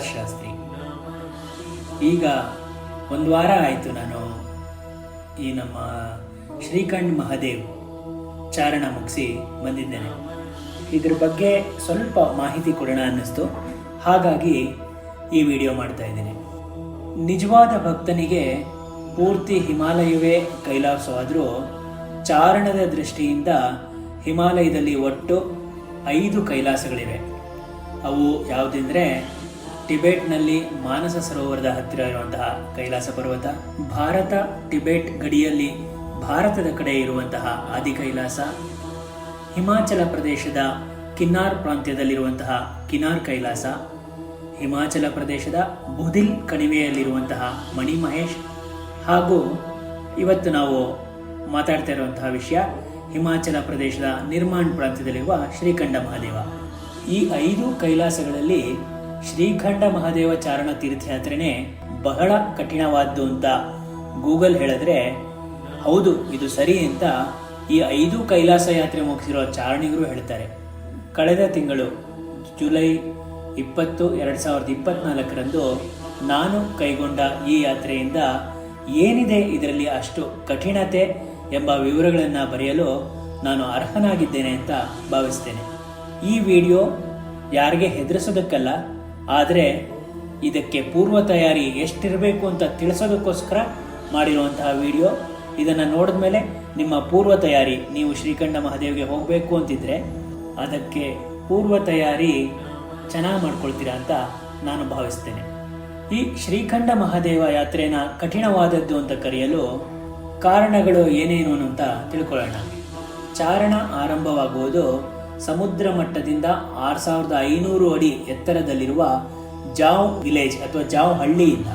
ಪ್ರಕಾಶ್ ಶಾಸ್ತ್ರಿ. ಈಗ ಒಂದು ವಾರ ಆಯಿತು ನಾನು ಈ ನಮ್ಮ ಶ್ರೀಖಂಡ್ ಮಹಾದೇವ್ ಚಾರಣ ಮುಗಿಸಿ ಬಂದಿದ್ದೇನೆ. ಇದ್ರ ಬಗ್ಗೆ ಸ್ವಲ್ಪ ಮಾಹಿತಿ ಕೊಡೋಣ ಅನ್ನಿಸ್ತು, ಹಾಗಾಗಿ ಈ ವಿಡಿಯೋ ಮಾಡ್ತಾ ಇದ್ದೀನಿ. ನಿಜವಾದ ಭಕ್ತನಿಗೆ ಪೂರ್ತಿ ಹಿಮಾಲಯವೇ ಕೈಲಾಸವಾದರೂ ಚಾರಣದ ದೃಷ್ಟಿಯಿಂದ ಹಿಮಾಲಯದಲ್ಲಿ ಒಟ್ಟು 5 ಕೈಲಾಸಗಳಿವೆ. ಅವು ಯಾವುದೆಂದರೆ ಟಿಬೆಟ್ನಲ್ಲಿ ಮಾನಸ ಸರೋವರದ ಹತ್ತಿರ ಇರುವಂತಹ ಕೈಲಾಸ ಪರ್ವತ, ಭಾರತ ಟಿಬೆಟ್ ಗಡಿಯಲ್ಲಿ ಭಾರತದ ಕಡೆ ಇರುವಂತಹ ಆದಿ ಕೈಲಾಸ, ಹಿಮಾಚಲ ಪ್ರದೇಶದ ಕಿನ್ನಾರ್ ಪ್ರಾಂತ್ಯದಲ್ಲಿರುವಂತಹ ಕಿನ್ನಾರ್ ಕೈಲಾಸ, ಹಿಮಾಚಲ ಪ್ರದೇಶದ ಬುಧಿಲ್ ಕಣಿವೆಯಲ್ಲಿರುವಂತಹ ಮಣಿಮಹೇಶ್, ಹಾಗೂ ಇವತ್ತು ನಾವು ಮಾತಾಡ್ತಾ ಇರುವಂತಹ ವಿಷಯ ಹಿಮಾಚಲ ಪ್ರದೇಶದ ನಿರ್ಮಾಣ್ ಪ್ರಾಂತ್ಯದಲ್ಲಿರುವ ಶ್ರೀಖಂಡ ಮಹಾದೇವ. ಈ 5 ಕೈಲಾಸಗಳಲ್ಲಿ ಶ್ರೀಖಂಡ ಮಹಾದೇವ ಚಾರಣ ತೀರ್ಥಯಾತ್ರೆನೇ ಬಹಳ ಕಠಿಣವಾದ್ದು ಅಂತ ಗೂಗಲ್ ಹೇಳಿದ್ರೆ ಹೌದು, ಇದು ಸರಿ ಅಂತ ಈ 5 ಕೈಲಾಸ ಯಾತ್ರೆ ಮುಗಿಸಿರೋ ಚಾರಣಿಗರು ಹೇಳ್ತಾರೆ. ಕಳೆದ ತಿಂಗಳು ಜುಲೈ 20, 2024ರಂದು ನಾನು ಕೈಗೊಂಡ ಈ ಯಾತ್ರೆಯಿಂದ ಏನಿದೆ ಇದರಲ್ಲಿ ಅಷ್ಟು ಕಠಿಣತೆ ಎಂಬ ವಿವರಗಳನ್ನು ಬರೆಯಲು ನಾನು ಅರ್ಹನಾಗಿದ್ದೇನೆ ಅಂತ ಭಾವಿಸ್ತೇನೆ. ಈ ವಿಡಿಯೋ ಯಾರಿಗೆ ಹೆದರಿಸೋದಕ್ಕಲ್ಲ, ಆದರೆ ಇದಕ್ಕೆ ಪೂರ್ವ ತಯಾರಿ ಎಷ್ಟಿರಬೇಕು ಅಂತ ತಿಳಿಸೋದಕ್ಕೋಸ್ಕರ ಮಾಡಿರುವಂತಹ ವಿಡಿಯೋ. ಇದನ್ನು ನೋಡಿದ ಮೇಲೆ ನಿಮ್ಮ ಪೂರ್ವ ತಯಾರಿ, ನೀವು ಶ್ರೀಖಂಡ ಮಹಾದೇವ್ಗೆ ಹೋಗಬೇಕು ಅಂತಿದ್ರೆ ಅದಕ್ಕೆ ಪೂರ್ವ ತಯಾರಿ ಚೆನ್ನಾಗಿ ಮಾಡ್ಕೊಳ್ತೀರಾ ಅಂತ ನಾನು ಭಾವಿಸ್ತೇನೆ. ಈ ಶ್ರೀಖಂಡ ಮಹಾದೇವ ಯಾತ್ರೆನ ಕಠಿಣವಾದದ್ದು ಅಂತ ಕರೆಯಲು ಕಾರಣಗಳು ಏನೇನು ಅಂತ ತಿಳ್ಕೊಳ್ಳೋಣ. ಚಾರಣ ಆರಂಭವಾಗುವುದು ಸಮುದ್ರ ಮಟ್ಟದಿಂದ 6500 ಅಡಿ ಎತ್ತರದಲ್ಲಿರುವ ಜಾವ್ ವಿಲೇಜ್ ಅಥವಾ ಜಾವ್ ಹಳ್ಳಿಯಿಂದ.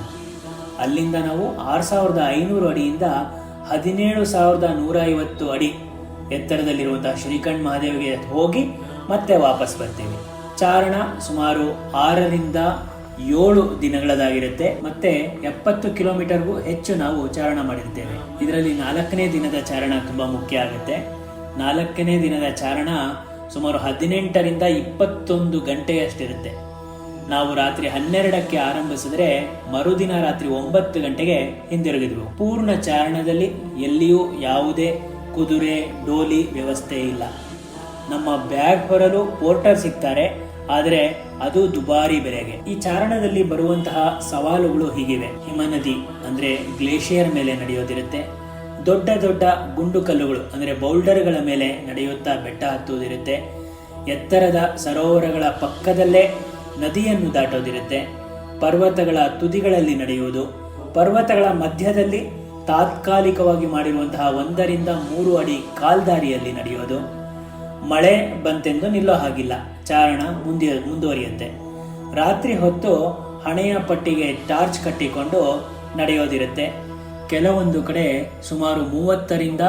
ಅಲ್ಲಿಂದ ನಾವು 6500 ಅಡಿಯಿಂದ 17150 ಅಡಿ ಎತ್ತರದಲ್ಲಿರುವಂತಹ ಶ್ರೀಖಂಡ್ ಮಹಾದೇವಿಗೆ ಹೋಗಿ ಮತ್ತೆ ವಾಪಸ್ ಬರ್ತೇವೆ. ಚಾರಣ ಸುಮಾರು 6 ರಿಂದ 7 ದಿನಗಳದಾಗಿರುತ್ತೆ. ಮತ್ತೆ 70 ಕಿಲೋಮೀಟರ್ಗೂ ಹೆಚ್ಚು ನಾವು ಚಾರಣ ಮಾಡಿರ್ತೇವೆ. ಇದರಲ್ಲಿ 4ನೇ ದಿನದ ಚಾರಣ ತುಂಬಾ ಮುಖ್ಯ ಆಗುತ್ತೆ. 4ನೇ ದಿನದ ಚಾರಣ ಸುಮಾರು 18 ರಿಂದ 21 ಗಂಟೆಯಷ್ಟಿರುತ್ತೆ. ನಾವು ರಾತ್ರಿ 12ಕ್ಕೆ ಆರಂಭಿಸಿದ್ರೆ ಮರುದಿನ ರಾತ್ರಿ 9 ಗಂಟೆಗೆ ಹಿಂದಿರುಗಿದ್ವು. ಪೂರ್ಣ ಚಾರಣದಲ್ಲಿ ಎಲ್ಲಿಯೂ ಯಾವುದೇ ಕುದುರೆ ಡೋಲಿ ವ್ಯವಸ್ಥೆ ಇಲ್ಲ. ನಮ್ಮ ಬ್ಯಾಗ್ ಹೊರಲು ಪೋರ್ಟರ್ ಸಿಗ್ತಾರೆ, ಆದರೆ ಅದು ದುಬಾರಿ ಬೆಲೆಗೆ. ಈ ಚಾರಣದಲ್ಲಿ ಬರುವಂತಹ ಸವಾಲುಗಳು ಹೀಗಿವೆ. ಹಿಮನದಿ ಅಂದ್ರೆ ಗ್ಲೇಷಿಯರ್ ಮೇಲೆ ನಡೆಯೋದಿರುತ್ತೆ. ದೊಡ್ಡ ದೊಡ್ಡ ಗುಂಡು ಕಲ್ಲುಗಳು ಅಂದ್ರೆ ಬೌಲ್ಡರ್ಗಳ ಮೇಲೆ ನಡೆಯುತ್ತಾ ಬೆಟ್ಟ ಹತ್ತುವುದಿರುತ್ತೆ. ಎತ್ತರದ ಸರೋವರಗಳ ಪಕ್ಕದಲ್ಲೇ ನದಿಯನ್ನು ದಾಟೋದಿರುತ್ತೆ. ಪರ್ವತಗಳ ತುದಿಗಳಲ್ಲಿ ನಡೆಯುವುದು, ಪರ್ವತಗಳ ಮಧ್ಯದಲ್ಲಿ ತಾತ್ಕಾಲಿಕವಾಗಿ ಮಾಡಿರುವಂತಹ 1 ರಿಂದ 3 ಅಡಿ ಕಾಲ್ದಾರಿಯಲ್ಲಿ ನಡೆಯೋದು. ಮಳೆ ಬಂತೆಂದು ನಿಲ್ಲೋ ಹಾಗಿಲ್ಲ, ಚಾರಣ ಮುಂದುವರಿಯುತ್ತೆ. ರಾತ್ರಿ ಹೊತ್ತು ಹಣೆಯ ಪಟ್ಟಿಗೆ ಟಾರ್ಚ್ ಕಟ್ಟಿಕೊಂಡು ನಡೆಯೋದಿರುತ್ತೆ. ಕೆಲವೊಂದು ಕಡೆ ಸುಮಾರು 30 ರಿಂದ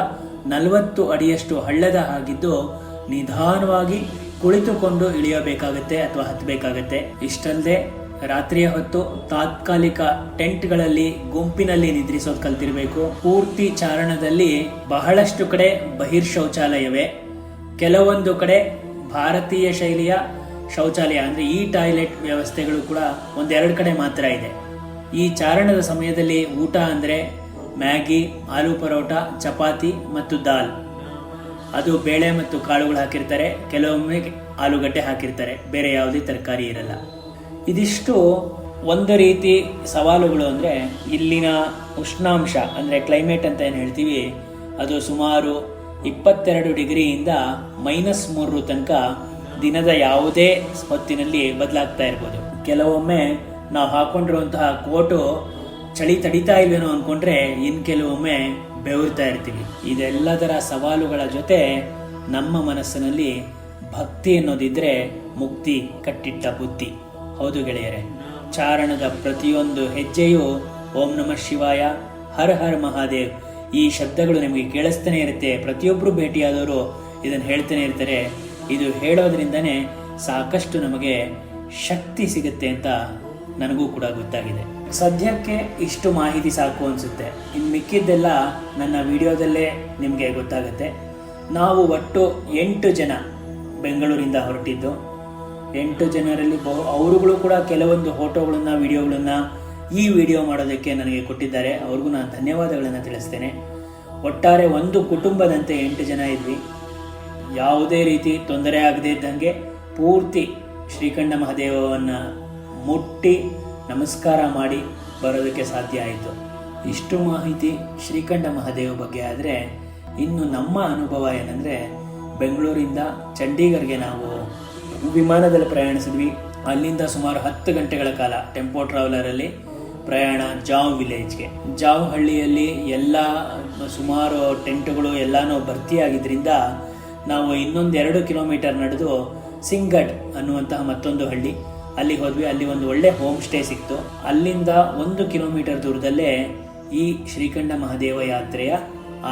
40 ಅಡಿಯಷ್ಟು ಹಳ್ಳದ ಹಾಗಿದ್ದು ನಿಧಾನವಾಗಿ ಕುಳಿತುಕೊಂಡು ಇಳಿಯಬೇಕಾಗತ್ತೆ ಅಥವಾ ಹತ್ತಬೇಕಾಗತ್ತೆ. ಇಷ್ಟಲ್ಲದೆ ರಾತ್ರಿಯ ಹೊತ್ತು ತಾತ್ಕಾಲಿಕ ಟೆಂಟ್ಗಳಲ್ಲಿ ಗುಂಪಿನಲ್ಲಿ ನಿದ್ರಿಸೋದು ಕಲ್ತಿರ್ಬೇಕು. ಪೂರ್ತಿ ಚಾರಣದಲ್ಲಿ ಬಹಳಷ್ಟು ಕಡೆ ಬಹಿರ್ ಶೌಚಾಲಯವೇ, ಕೆಲವೊಂದು ಕಡೆ ಭಾರತೀಯ ಶೈಲಿಯ ಶೌಚಾಲಯ ಅಂದ್ರೆ ಈ ಟಾಯ್ಲೆಟ್ ವ್ಯವಸ್ಥೆಗಳು ಕೂಡ 1-2 ಕಡೆ ಮಾತ್ರ ಇದೆ. ಈ ಚಾರಣದ ಸಮಯದಲ್ಲಿ ಊಟ ಅಂದ್ರೆ ಮ್ಯಾಗಿ, ಆಲೂ ಪರೋಟ, ಚಪಾತಿ ಮತ್ತು ದಾಲ್. ಅದು ಬೇಳೆ ಮತ್ತು ಕಾಳುಗಳು ಹಾಕಿರ್ತಾರೆ, ಕೆಲವೊಮ್ಮೆ ಆಲೂಗಡ್ಡೆ ಹಾಕಿರ್ತಾರೆ, ಬೇರೆ ಯಾವುದೇ ತರಕಾರಿ ಇರಲ್ಲ. ಇದಿಷ್ಟು ಒಂದು ರೀತಿ ಸವಾಲುಗಳು. ಅಂದ್ರೆ ಇಲ್ಲಿನ ಉಷ್ಣಾಂಶ ಅಂದ್ರೆ ಕ್ಲೈಮೇಟ್ ಅಂತ ಏನು ಹೇಳ್ತೀವಿ, ಅದು ಸುಮಾರು 22 ಡಿಗ್ರಿಯಿಂದ -3 ತನಕ ದಿನದ ಯಾವುದೇ ಹೊತ್ತಿನಲ್ಲಿ ಬದಲಾಗ್ತಾ ಇರ್ಬೋದು. ಕೆಲವೊಮ್ಮೆ ನಾವು ಹಾಕೊಂಡಿರುವಂತಹ ಕೋಟು ಚಳಿ ತಡಿತಾ ಇಲ್ವೇನೋ ಅನ್ಕೊಂಡ್ರೆ ಇನ್ ಕೆಲವೊಮ್ಮೆ ಬೆವರ್ತಾ ಇರ್ತೀವಿ. ಇದೆಲ್ಲದರ ಸವಾಲುಗಳ ಜೊತೆ ನಮ್ಮ ಮನಸ್ಸಿನಲ್ಲಿ ಭಕ್ತಿ ಅನ್ನೋದಿದ್ರೆ ಮುಕ್ತಿ ಕಟ್ಟಿಟ್ಟ ಬುದ್ಧಿ. ಹೌದು ಗೆಳೆಯರೆ, ಚಾರಣದ ಪ್ರತಿಯೊಂದು ಹೆಜ್ಜೆಯೂ ಓಂ ನಮಃ ಶಿವಾಯ, ಹರ ಹರ್ ಮಹಾದೇವ್ ಈ ಶಬ್ದಗಳು ನಿಮಗೆ ಕೇಳಿಸ್ತಾನೆ ಇರುತ್ತೆ. ಪ್ರತಿಯೊಬ್ಬರು ಭೇಟಿಯಾದವರು ಇದನ್ನು ಹೇಳ್ತಾನೆ ಇರ್ತಾರೆ. ಇದು ಹೇಳೋದ್ರಿಂದನೇ ಸಾಕಷ್ಟು ನಮಗೆ ಶಕ್ತಿ ಸಿಗುತ್ತೆ ಅಂತ ನನಗೂ ಕೂಡ ಗೊತ್ತಾಗಿದೆ. ಸದ್ಯಕ್ಕೆ ಇಷ್ಟು ಮಾಹಿತಿ ಸಾಕು ಅನಿಸುತ್ತೆ. ಇನ್ನು ಮಿಕ್ಕಿದ್ದೆಲ್ಲ ನನ್ನ ವಿಡಿಯೋದಲ್ಲೇ ನಿಮಗೆ ಗೊತ್ತಾಗುತ್ತೆ. ನಾವು ಒಟ್ಟು 8 ಜನ ಬೆಂಗಳೂರಿಂದ ಹೊರಟಿದ್ದು. 8 ಜನರಲ್ಲಿ ಅವರುಗಳು ಕೂಡ ಕೆಲವೊಂದು ಫೋಟೋಗಳನ್ನು ವಿಡಿಯೋಗಳನ್ನು ಈ ವಿಡಿಯೋ ಮಾಡೋದಕ್ಕೆ ನನಗೆ ಕೊಟ್ಟಿದ್ದಾರೆ. ಅವ್ರಿಗೂ ನಾನು ಧನ್ಯವಾದಗಳನ್ನು ತಿಳಿಸ್ತೇನೆ. ಒಟ್ಟಾರೆ ಒಂದು ಕುಟುಂಬದಂತೆ 8 ಜನ ಇದ್ವಿ. ಯಾವುದೇ ರೀತಿ ತೊಂದರೆ ಆಗದೇ ಇದ್ದಂಗೆ ಪೂರ್ತಿ ಶ್ರೀಕಂಠ ಮಹಾದೇವವನ್ನು ಮುಟ್ಟಿ ನಮಸ್ಕಾರ ಮಾಡಿ ಬರೋದಕ್ಕೆ ಸಾಧ್ಯ ಆಯಿತು. ಇಷ್ಟು ಮಾಹಿತಿ ಶ್ರೀಕಂಠ ಮಹಾದೇವ ಬಗ್ಗೆ. ಆದರೆ ಇನ್ನು ನಮ್ಮ ಅನುಭವ ಏನಂದರೆ, ಬೆಂಗಳೂರಿಂದ ಚಂಡೀಗಢಗೆ ನಾವು ವಿಮಾನದಲ್ಲಿ ಪ್ರಯಾಣಿಸಿದ್ವಿ. ಅಲ್ಲಿಂದ ಸುಮಾರು 10 ಗಂಟೆಗಳ ಕಾಲ ಟೆಂಪೋ ಟ್ರಾವೆಲರಲ್ಲಿ ಪ್ರಯಾಣ ಜಾವ್ ವಿಲೇಜ್ಗೆ. ಜಾವ್ ಹಳ್ಳಿಯಲ್ಲಿ ಎಲ್ಲ ಸುಮಾರು ಟೆಂಟ್ಗಳು ಎಲ್ಲನೂ ಭರ್ತಿಯಾಗಿದ್ದರಿಂದ ನಾವು ಇನ್ನೊಂದು 2 ಕಿಲೋಮೀಟರ್ ನಡೆದು ಸಿಂಗಡ್ ಅನ್ನುವಂತಹ ಮತ್ತೊಂದು ಹಳ್ಳಿ, ಅಲ್ಲಿ ಹೋದ್ವಿ. ಅಲ್ಲಿ ಒಂದು ಒಳ್ಳೆ ಹೋಮ್ ಸ್ಟೇ ಸಿಕ್ತು. ಅಲ್ಲಿಂದ 1 ಕಿಲೋಮೀಟರ್ ದೂರದಲ್ಲೇ ಈ ಶ್ರೀಕಂಠ ಮಹಾದೇವ ಯಾತ್ರೆಯ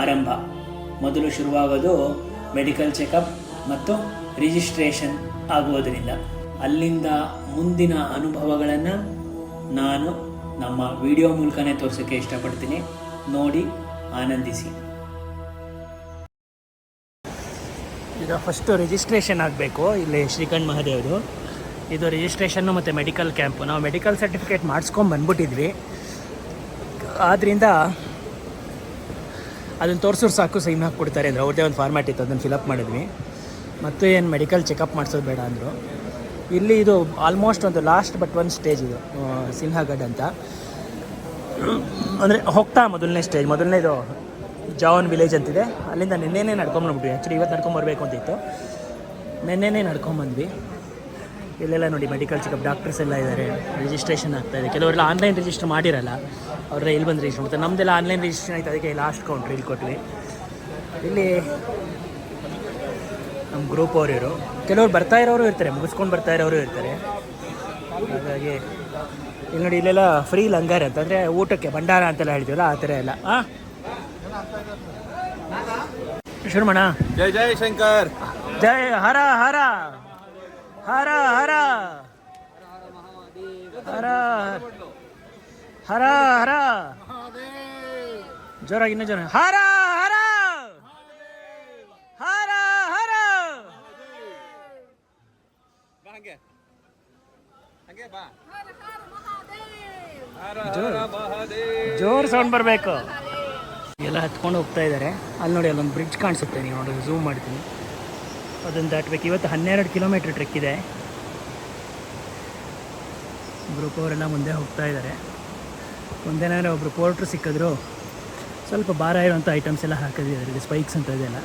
ಆರಂಭ. ಮೊದಲು ಶುರುವಾಗೋದು ಮೆಡಿಕಲ್ ಚೆಕಪ್ ಮತ್ತು ರಿಜಿಸ್ಟ್ರೇಷನ್ ಆಗುವುದರಿಂದ. ಅಲ್ಲಿಂದ ಮುಂದಿನ ಅನುಭವಗಳನ್ನು ನಾನು ನಮ್ಮ ವಿಡಿಯೋ ಮೂಲಕನೇ ತೋರಿಸೋಕ್ಕೆ ಇಷ್ಟಪಡ್ತೀನಿ. ನೋಡಿ ಆನಂದಿಸಿ. ಈಗ ಫಸ್ಟು ರಿಜಿಸ್ಟ್ರೇಷನ್ ಆಗಬೇಕು ಇಲ್ಲಿ ಶ್ರೀಕಂಠ ಮಹಾದೇವ್ದು. ಇದು ರಿಜಿಸ್ಟ್ರೇಷನ್ನು ಮತ್ತು ಮೆಡಿಕಲ್ ಕ್ಯಾಂಪು. ನಾವು ಮೆಡಿಕಲ್ ಸರ್ಟಿಫಿಕೇಟ್ ಮಾಡಿಸ್ಕೊಂಡು ಬಂದ್ಬಿಟ್ಟಿದ್ವಿ. ಆದ್ದರಿಂದ ಅದನ್ನು ತೋರಿಸೋರು ಸಾಕು, ಸೈನ್ ಹಾಕ್ಕೊಡ್ತಾರೆ ಅಂದರೆ ಅವ್ರದ್ದೇ ಒಂದು ಫಾರ್ಮ್ಯಾಟ್ ಇತ್ತು, ಅದನ್ನು ಫಿಲಪ್ ಮಾಡಿದ್ವಿ. ಮತ್ತು ಏನು ಮೆಡಿಕಲ್ ಚೆಕಪ್ ಮಾಡಿಸೋದು ಬೇಡ ಅಂದರು. ಇಲ್ಲಿ ಇದು ಆಲ್ಮೋಸ್ಟ್ ಒಂದು ಲಾಸ್ಟ್ ಬಟ್ ಒಂದು ಸ್ಟೇಜ್ ಇದು ಸಿನ್ಹಾಗಢ್ ಅಂತ. ಅಂದರೆ ಹೋಗ್ತಾ ಮೊದಲನೇ ಸ್ಟೇಜ್, ಮೊದಲನೇದು ಜಾವನ್ ವಿಲೇಜ್ ಅಂತಿದೆ. ಅಲ್ಲಿಂದ ನಿನ್ನೆನೇ ನಡ್ಕೊಂಬಂದ್ಬಿಟ್ವಿ. ಆ್ಯಕ್ಚುಲಿ ಇವತ್ತು ನಡ್ಕೊಂಬರ್ಬೇಕು ಅಂತಿತ್ತು, ನಿನ್ನೆನೇ ನಡ್ಕೊಂಬಂದ್ವಿ. ಇಲ್ಲೆಲ್ಲ ನೋಡಿ ಮೆಡಿಕಲ್ ಚೆಕಪ್, ಡಾಕ್ಟರ್ಸ್ ಎಲ್ಲ ಇದ್ದಾರೆ, ರಿಜಿಸ್ಟ್ರೇಷನ್ ಆಗ್ತಾಯಿದೆ. ಕೆಲವರೆಲ್ಲ ಆನ್ಲೈನ್ ರಿಜಿಸ್ಟರ್ ಮಾಡಿರಲ್ಲ, ಅವ್ರೆಲ್ಲ ಇಲ್ಲಿ ಬಂದು ರಿಜಿಸ್ಟರ್ ಮಾಡ್ತಾರೆ. ನಮ್ಮದೆಲ್ಲ ಆನ್ಲೈನ್ ರಿಜಿಸ್ಟ್ರೇಷನ್ ಆಯ್ತು, ಅದಕ್ಕೆ ಲಾಸ್ಟ್ ಕೌಂಟ್ರ್ ಇಲ್ಲಿ ಕೊಟ್ವಿ. ಇಲ್ಲಿ ನಮ್ಮ ಗ್ರೂಪ್ ಅವರು ಇವರು, ಕೆಲವ್ರು ಬರ್ತಾ ಇರೋರು ಇರ್ತಾರೆ, ಮುಗಿಸ್ಕೊಂಡು ಬರ್ತಾ ಇರೋರು ಇರ್ತಾರೆ. ಹಾಗಾಗಿ ಇಲ್ಲಿ ನೋಡಿ ಇಲ್ಲೆಲ್ಲ ಫ್ರೀ ಲಂಗರ್ ಅಂತಂದರೆ ಊಟಕ್ಕೆ ಭಂಡಾರ ಅಂತೆಲ್ಲ ಹೇಳ್ತೀವಲ್ಲ, ಆ ಥರ ಎಲ್ಲ. ಶುರು ಮಾಡೋಣ. ಜೈ ಜೈ ಶಂಕರ್, ಜೈ ಹರ ಹರ ಹರ ಹರ ಹರ ಹರ ಹರ ಜೋರಾಗಿ, ಇನ್ನೂ ಜೋರ. ಹರ ಹರ ಹರ ಹರ. ಜೋರ್ ಸೌಂಡ್ ಬರಬೇಕು. ಎಲ್ಲ ಹತ್ಕೊಂಡು ಹೋಗ್ತಾ ಇದ್ದಾರೆ. ಅಲ್ಲಿ ನೋಡಿ ಅಲ್ಲೊಂದು ಬ್ರಿಡ್ಜ್ ಕಾಣಿಸುತ್ತೆ, ನೀವು ನೋಡಿ ಝೂಮ್ ಮಾಡ್ತೀನಿ. ಅದನ್ನು ದಾಟಬೇಕು. ಇವತ್ತು 12 ಕಿಲೋಮೀಟ್ರ್ ಟ್ರೆಕ್ ಇದೆ. ಗ್ರೂಪ್ ಅವರೆಲ್ಲ ಮುಂದೆ ಹೋಗ್ತಾ ಇದ್ದಾರೆ. ಒಂದೇನಾದ್ರೆ ಒಬ್ಬರು ಪೋರ್ಟ್ರು ಸಿಕ್ಕಿದ್ರು, ಸ್ವಲ್ಪ ಭಾರ ಇರೋಂಥ ಐಟಮ್ಸ್ ಎಲ್ಲ ಹಾಕಿದ್ದಾರೆ. ಇಲ್ಲಿ ಸ್ಪೈಕ್ಸ್ ಅಂತ ಇದೆಲ್ಲ.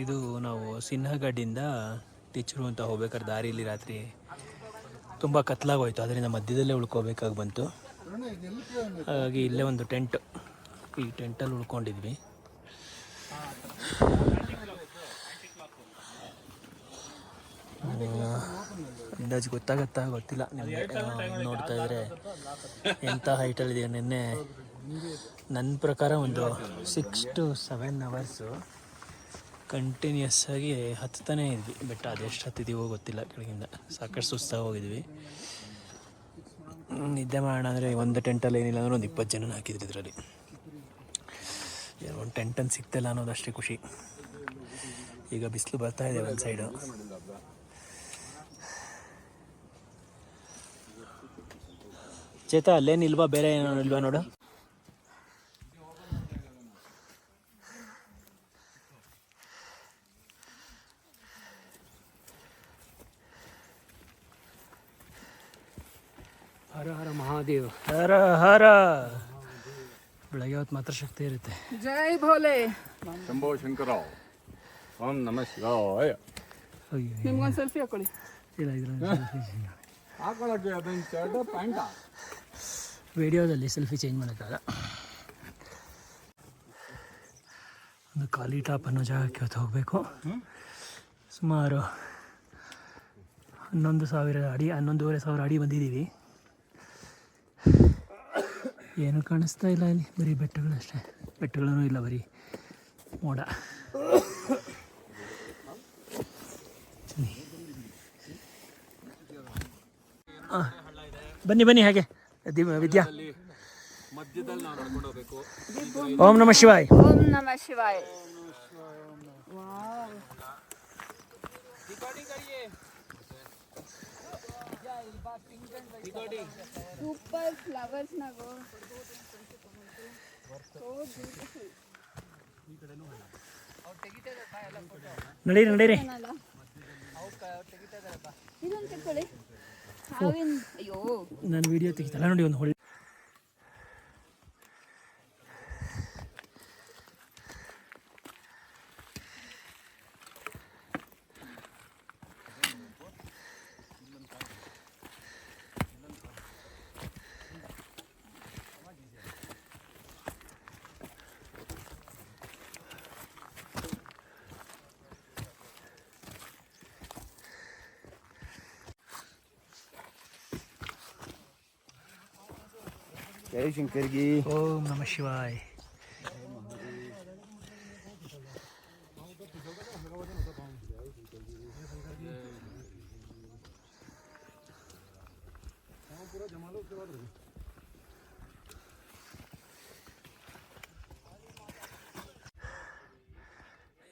ಇದು ನಾವು ಸಿನ್ಹಾಗಢದಿಂದ ಟಿಚ್ರು ಅಂತ ಹೋಗ್ಬೇಕಾದ್ರೆ ದಾರಿಯಲ್ಲಿ ರಾತ್ರಿ ತುಂಬ ಕತ್ಲಾಗೋಯ್ತು, ಅದರಿಂದ ಮಧ್ಯದಲ್ಲೇ ಉಳ್ಕೋಬೇಕಾಗಿ ಬಂತು. ಹಾಗಾಗಿ ಇಲ್ಲೇ ಒಂದು ಟೆಂಟ್, ಈ ಟೆಂಟಲ್ಲಿ ಉಳ್ಕೊಂಡಿದ್ವಿ. ಅಂದಾಜು ಗೊತ್ತಾಗತ್ತಾ ಗೊತ್ತಿಲ್ಲ ನಿಮಗೆ. ನೋಡ್ತಾ ಇದ್ರೆ ಎಂಥ ಹೈಟಲ್ಲಿದೆಯಾ. ನಿನ್ನೆ ನನ್ನ ಪ್ರಕಾರ ಒಂದು 6 to 7 ಅವರ್ಸು ಕಂಟಿನ್ಯೂಸ್ ಆಗಿ ಹತ್ತಾನೇ ಇದ್ವಿ ಬೆಟ್ಟ. ಅದೆಷ್ಟು ಹತ್ತಿದ್ದೀವೋ ಗೊತ್ತಿಲ್ಲ. ಕೆಳಗಿಂದ ಸಾಕಷ್ಟು ಸುಸ್ತಾಗಿ ಹೋಗಿದ್ವಿ. ನಿದ್ದೆ ಮಾಡೋಣ ಅಂದರೆ ಒಂದು ಟೆಂಟಲ್ಲಿ ಏನಿಲ್ಲ ಅಂದರೆ ಒಂದು 20 ಜನ ಹಾಕಿದ್ರು ಇದರಲ್ಲಿ. ಒಂದು ಟೆಂಟನ್ನು ಸಿಗ್ತಿಲ್ಲ ಅನ್ನೋದಷ್ಟೇ ಖುಷಿ. ಈಗ ಬಿಸಿಲು ಬರ್ತಾ ಇದೆ ಒಂದು ಸೈಡು. ಚೇತ ಅಲ್ಲೇನಿಲ್ವಾ, ಬೇರೆ ಏನೋ ಇಲ್ವಾ ನೋಡು. ಹರ ಹರ ಮಹಾದೇವ್. ಹರ ಹರ. ಬೆಳಗ್ಗೆ ಹೊತ್ತು ಮಾತ್ರ ಶಕ್ತಿ ಇರುತ್ತೆ. ಜೈ ಭೋಲೆ. ಶಂಭೋ ಶಂಕರ. ಓಂ ನಮಃ ಶಿವಾಯ. ನಿಮ್ಗೊಂದು ಸೆಲ್ಫಿ ಹಾಕೊಳ್ಳಿ. ಇಲ್ಲ ಇದ್ರ ಹಾಕೊಳ್ಳೋಕ್ಕೆ ಅದೊಂದು ಶರ್ಟ್ ಪ್ಯಾಂಟ. ವಿಡಿಯೋದಲ್ಲಿ ಸೆಲ್ಫಿ ಚೇಂಜ್ ಮಾಡೋಕ್ಕಾಗಲ್ಲ. ಒಂದು ಖಾಲಿ ಟಾಪ್ ಅನ್ನೋ ಜಾಗಕ್ಕೆ ಹೊತ್ತು ಹೋಗಬೇಕು. ಸುಮಾರು 11,000 ಅಡಿ, 11,500 ಅಡಿ ಬಂದಿದ್ದೀವಿ. ಏನು ಕಾಣಿಸ್ತಾ ಇಲ್ಲ ಇಲ್ಲಿ, ಬರೀ ಬೆಟ್ಟಗಳಷ್ಟೇ. ಬೆಟ್ಟಗಳೂ ಇಲ್ಲ, ಬರೀ ಮೋಡ. ಬನ್ನಿ ಬನ್ನಿ ಹಾಗೆ ವಿದ್ಯಾ. ಓಂ ನಮಃ ಶಿವಾಯ್. ಓಂ ನಮಃ ಶಿವಾಯ. ಸೂಪರ್ ಫ್ಲವರ್ಸ್ ನಾಗೋ. ನಡೀರಿ ನಡೀರಿ. ಇದೊಂದು ತಿಳ್ಕೊಳ್ಳಿ. ಅಯ್ಯೋ ನಾನು ವಿಡಿಯೋ ತೆಗಿತಲ್ಲ ನೋಡಿ. ಒಂದು ಹೊಳ್ಳಿ ಜೈ ಶಂಕರ್ಗಿ. ಓಂ ನಮಃ ಶಿವಾಯ್.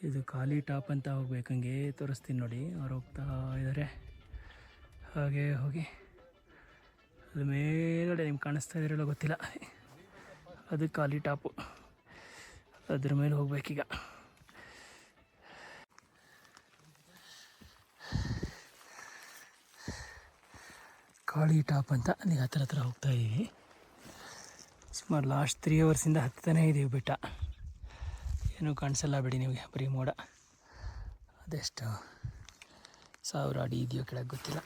ಇದು ಖಾಲಿ ಟಾಪ್ ಅಂತ ಹೋಗ್ಬೇಕಂಗೆ ತೋರಿಸ್ತೀನಿ ನೋಡಿ. ಅವ್ರು ಹೋಗ್ತಾ ಇದ್ದಾರೆ. ಹಾಗೆ ಹೋಗಿ ಅದು ಮೇಲ್ಗಡೆ ನಿಮ್ಗೆ ಕಾಣಿಸ್ತಾ ಇದಿರಲ್ಲ ಗೊತ್ತಿಲ್ಲ, ಅದು ಖಾಲಿ ಟಾಪು. ಅದ್ರ ಮೇಲೆ ಹೋಗ್ಬೇಕೀಗ. ಖಾಲಿ ಟಾಪ್ ಅಂತ ಅಲ್ಲಿ ಹತ್ರ ಹೋಗ್ತಾ ಇದ್ದೀವಿ. ಸುಮಾರು ಲಾಸ್ಟ್ 3 ಅವರ್ಸಿಂದ ಹತ್ತಾನೇ ಇದ್ದೀವಿ ಬೆಟ್ಟ. ಏನೂ ಕಾಣಿಸಲ್ಲ ಬಿಡಿ ನಿಮಗೆ, ಬರೀ ಮೋಡ. ಅದೆಷ್ಟು 1000 ಅಡಿ ಇದೆಯೋ ಕೆಳಗೆ ಗೊತ್ತಿಲ್ಲ.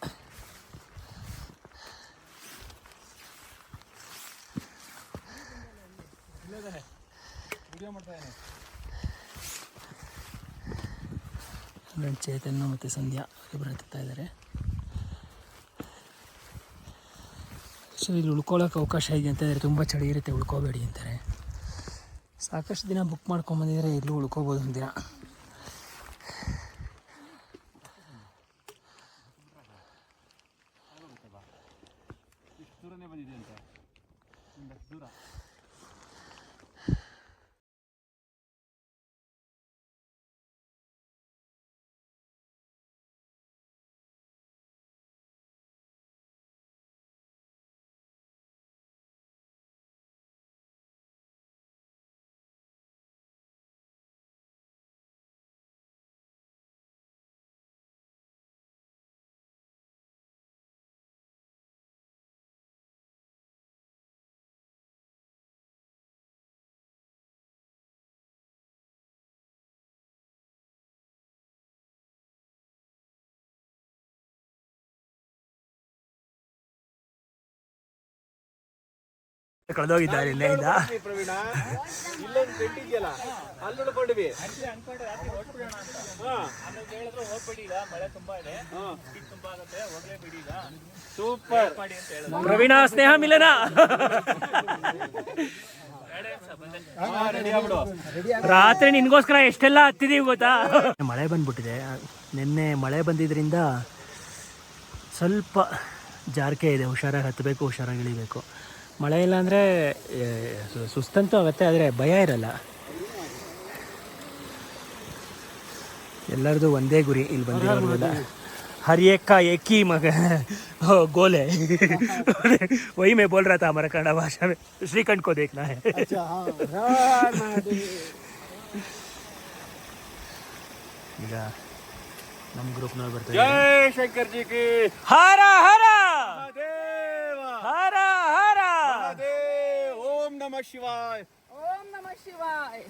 ಚೇತನ್ ಮತ್ತು ಸಂಧ್ಯಾ ಇಬ್ಬರು ಹತ್ತಾ ಇದ್ದಾರೆ. ಸೊ ಇಲ್ಲಿ ಉಳ್ಕೊಳ್ಳೋಕೆ ಅವಕಾಶ ಇದೆ ಅಂತ ಇದ್ದಾರೆ. ತುಂಬ ಚಳಿ ಇರುತ್ತೆ, ಉಳ್ಕೋಬೇಡಿ ಅಂತಾರೆ. ಸಾಕಷ್ಟು ದಿನ ಬುಕ್ ಮಾಡ್ಕೊಂಬಂದಿದ್ದಾರೆ, ಇಲ್ಲೂ ಉಳ್ಕೋಬೋದು ಒಂದು ದಿನ. ಕಳೆದೋಗಿದ್ದಾರೆ ಇಲ್ಲಿಂದ. ಪ್ರವೀಣ ಇಲ್ಲೊಂದು ಬೆಡ್ ಇದೆಯಲ್ಲ ಅಲ್ಲಿ ನೋಡ್ಕೊಂಡ್ವಿ. ಸೂಪರ್ ಪ್ರವೀಣ ಸ್ನೇಹ ಮಿಲನ. ರಾತ್ರಿ ನಿನ್ಗೋಸ್ಕರ ಎಷ್ಟೆಲ್ಲ ಹತ್ತಿದೀವಿ ಗೊತ್ತಾ. ಮಳೆ ಬಂದ್ಬಿಟ್ಟಿದೆ. ನಿನ್ನೆ ಮಳೆ ಬಂದಿದ್ರಿಂದ ಸ್ವಲ್ಪ ಜಾರಕೆ ಇದೆ. ಹುಷಾರಾಗಿ ಹತ್ತಬೇಕು, ಹುಷಾರಾಗಿ ಇಳಿಬೇಕು. ಮಳೆ ಇಲ್ಲ ಅಂದರೆ ಸುಸ್ತಂತೂ ಆಗುತ್ತೆ, ಆದರೆ ಭಯ ಇರಲ್ಲ. ಎಲ್ಲರದು ಒಂದೇ ಗುರಿ ಇಲ್ಲಿ ಬಂದಿರೋದಿಲ್ಲ. हर एक का एक ही गोल है. वही मैं बोल रहा था हमारा कन्नड़ भाषा में. श्रीकंठ को देखना है. अच्छा हाँ. ಈಗ ನಮ್ಮ ಗ್ರೂಪ್ನವ್ರು ಬರ್ತಾರೆ. ಜೈ ಶಂಕರ್ ಜಿ ಕಿ ಹರ ಹರ ಮಹಾದೇವ ಹರ ಹರ ಮಹಾದೇವ್. ಓಂ ನಮಃ ಶಿವಾಯ. ಓಂ ನಮಃ ಶಿವಾಯ.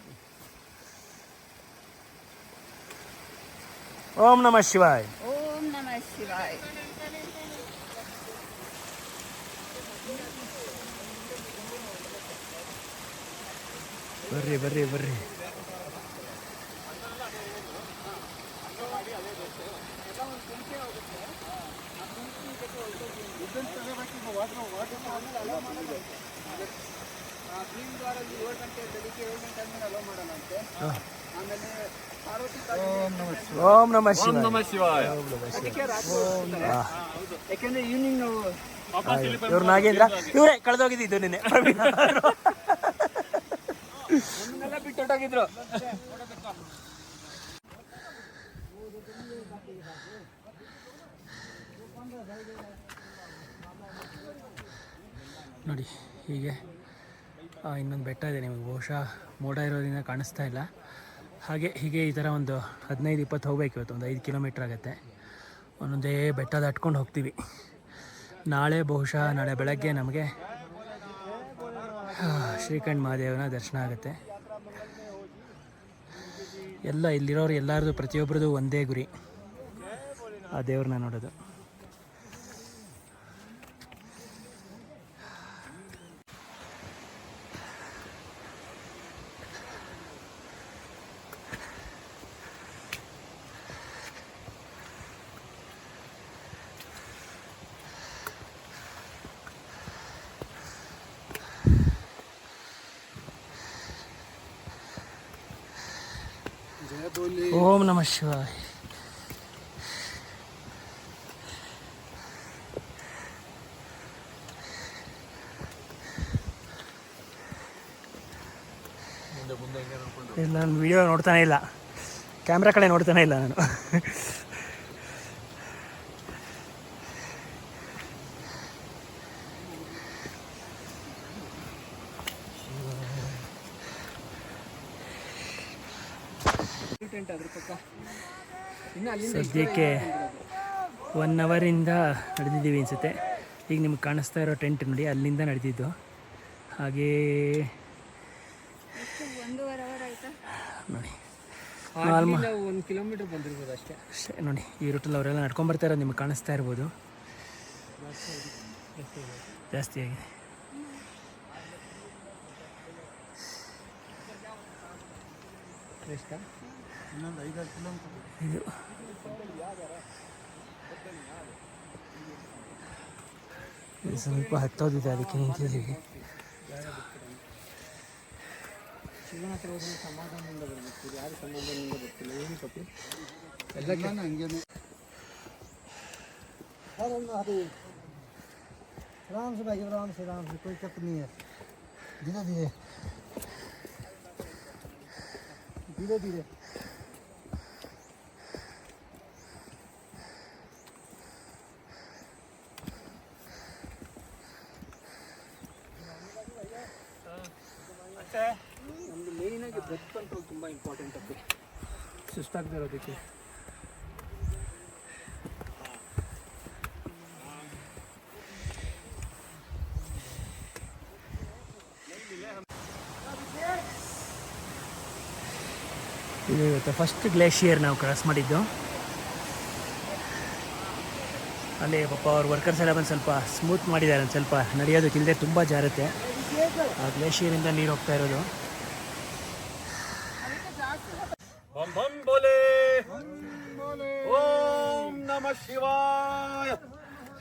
ಓಂ ನಮಃ ಶಿವಾಯ. ಓಂ ನಮಃ ಶಿವಾಯ. ಬರ್ರಿ ಬರ್ರಿ ಬರ್ರಿ. ಓಂ ನಮಃ ಶಿವಾಯ. ಓಂ ನಮಃ ಶಿವಾಯ. ಯಾಕಂದ್ರೆ ಈವ್ನಿಂಗ್ ನಾವು ಇವ್ರು ನಾಗೇಂದ್ರ, ಇವರೇ ಕಳೆದೋಗಿದ್ದು ನಿನ್ನೆ. ಬಿಟ್ಟೊಟ್ಟಾಗಿದ್ರು. ನೋಡಿ ಹೀಗೆ ಇನ್ನೊಂದು ಬೆಟ್ಟ ಇದೆ. ನಿಮಗೆ ಬಹುಶಃ ಮೋಡ ಇರೋದ್ರಿಂದ ಕಾಣಿಸ್ತಾ ಇಲ್ಲ. ಹೀಗೆ ಈ ಥರ ಒಂದು 15-20 ಹೋಗ್ಬೇಕು. ಇವತ್ತು ಒಂದು 5 ಕಿಲೋಮೀಟ್ರ್ ಆಗುತ್ತೆ. ಒಂದೊಂದೇ ಬೆಟ್ಟ ದಾಟ್ಕೊಂಡು ಹೋಗ್ತೀವಿ. ನಾಳೆ ಬೆಳಗ್ಗೆ ನಮಗೆ ಶ್ರೀಕಂಠ ಮಹಾದೇವನ ದರ್ಶನ ಆಗುತ್ತೆ. ಎಲ್ಲ ಇಲ್ಲಿರೋರು ಎಲ್ಲರದು ಪ್ರತಿಯೊಬ್ಬರದು ಒಂದೇ ಗುರಿ, ಆ ದೇವ್ರನ್ನ ನೋಡೋದು. ಓಂ ನಮಃ ಶಿವಾಯ. ನಾನು ವಿಡಿಯೋ ನೋಡ್ತಾನೆ ಇಲ್ಲ, ಕ್ಯಾಮ್ರಾ ಕಡೆ ನೋಡ್ತಾನೆ ಇಲ್ಲ ನಾನು. ಸದ್ಯಕ್ಕೆ 1 ಅವರಿಂದ ನಡೆದಿದ್ದೀವಿ ಅನಿಸುತ್ತೆ. ಈಗ ನಿಮ್ಗೆ ಕಾಣಿಸ್ತಾ ಇರೋ ಟೆಂಟ್ ನೋಡಿ, ಅಲ್ಲಿಂದ ನಡೆದಿದ್ದು. ಹಾಗೇ ನೋಡಿ 1 ಕಿಲೋಮೀಟರ್ ಬಂದಿರ್ಬೋದು ಅಷ್ಟೇ. ನೋಡಿ ಈ ರೂಟಲ್ಲಿ ಅವರೆಲ್ಲ ನಡ್ಕೊಂಬರ್ತಾ ಇರೋದು ನಿಮ್ಗೆ ಕಾಣಿಸ್ತಾ ಇರ್ಬೋದು. ಜಾಸ್ತಿ ಆಗಿದೆ. ಇನ್ನೊಂದು 5-6 ಕಿಲೋಮೀಟರ್ ಇದು ಸ್ವಲ್ಪ ಹತ್ತೋದಿದೆ, ಅದಕ್ಕೆ ನಿಂತಿದ್ದೀವಿ. ಶಿವನ ಹತ್ರ ಹೋದ್ರೆ ಸಮಾಧಾನದಿಂದ ಬರಬೇಕು. ಯಾರು ಸಮಾಧಾನದಿಂದ ಬರ್ತಿಲ್ಲ, ಏನು ಕಪ್ಪಿ ಎಲ್ಲ ಹಂಗೇನೆ. आराम से भाई, आराम से कोई चप नहीं है. धीरे धीरे धीरे धीरे. ನಮ್ಮದು ಮೇಯ್ನಾಗಿ ಬ್ರೆತ್ ಕಂಟ್ರೋಲ್ ತುಂಬ ಇಂಪಾರ್ಟೆಂಟ್ ಅಪ್ಪಿ, ಸುಸ್ತಾಗದೇ ಇರೋದಕ್ಕೆ. ಇದು ಇವತ್ತು ಫಸ್ಟ್ ಗ್ಲೇಷಿಯರ್ ನಾವು ಕ್ರಾಸ್ ಮಾಡಿದ್ದು. ಅಲ್ಲಿ ಪಾಪ ಅವ್ರ ವರ್ಕರ್ಸ್ ಎಲ್ಲ ಬಂದು ಸ್ವಲ್ಪ ಸ್ಮೂತ್ ಮಾಡಿದ್ದಾರೆ. ಒಂದು ಸ್ವಲ್ಪ ನಡೆಯೋದಕ್ಕಿಲ್ಲದೆ ತುಂಬ ಜಾರುತ್ತೆ. ಆ ಗ್ಲೇಷಿಯರಿಂದ ನೀರು ಹೋಗ್ತಾ ಇರೋದು. बम बम बोले ओम नमः शिवाय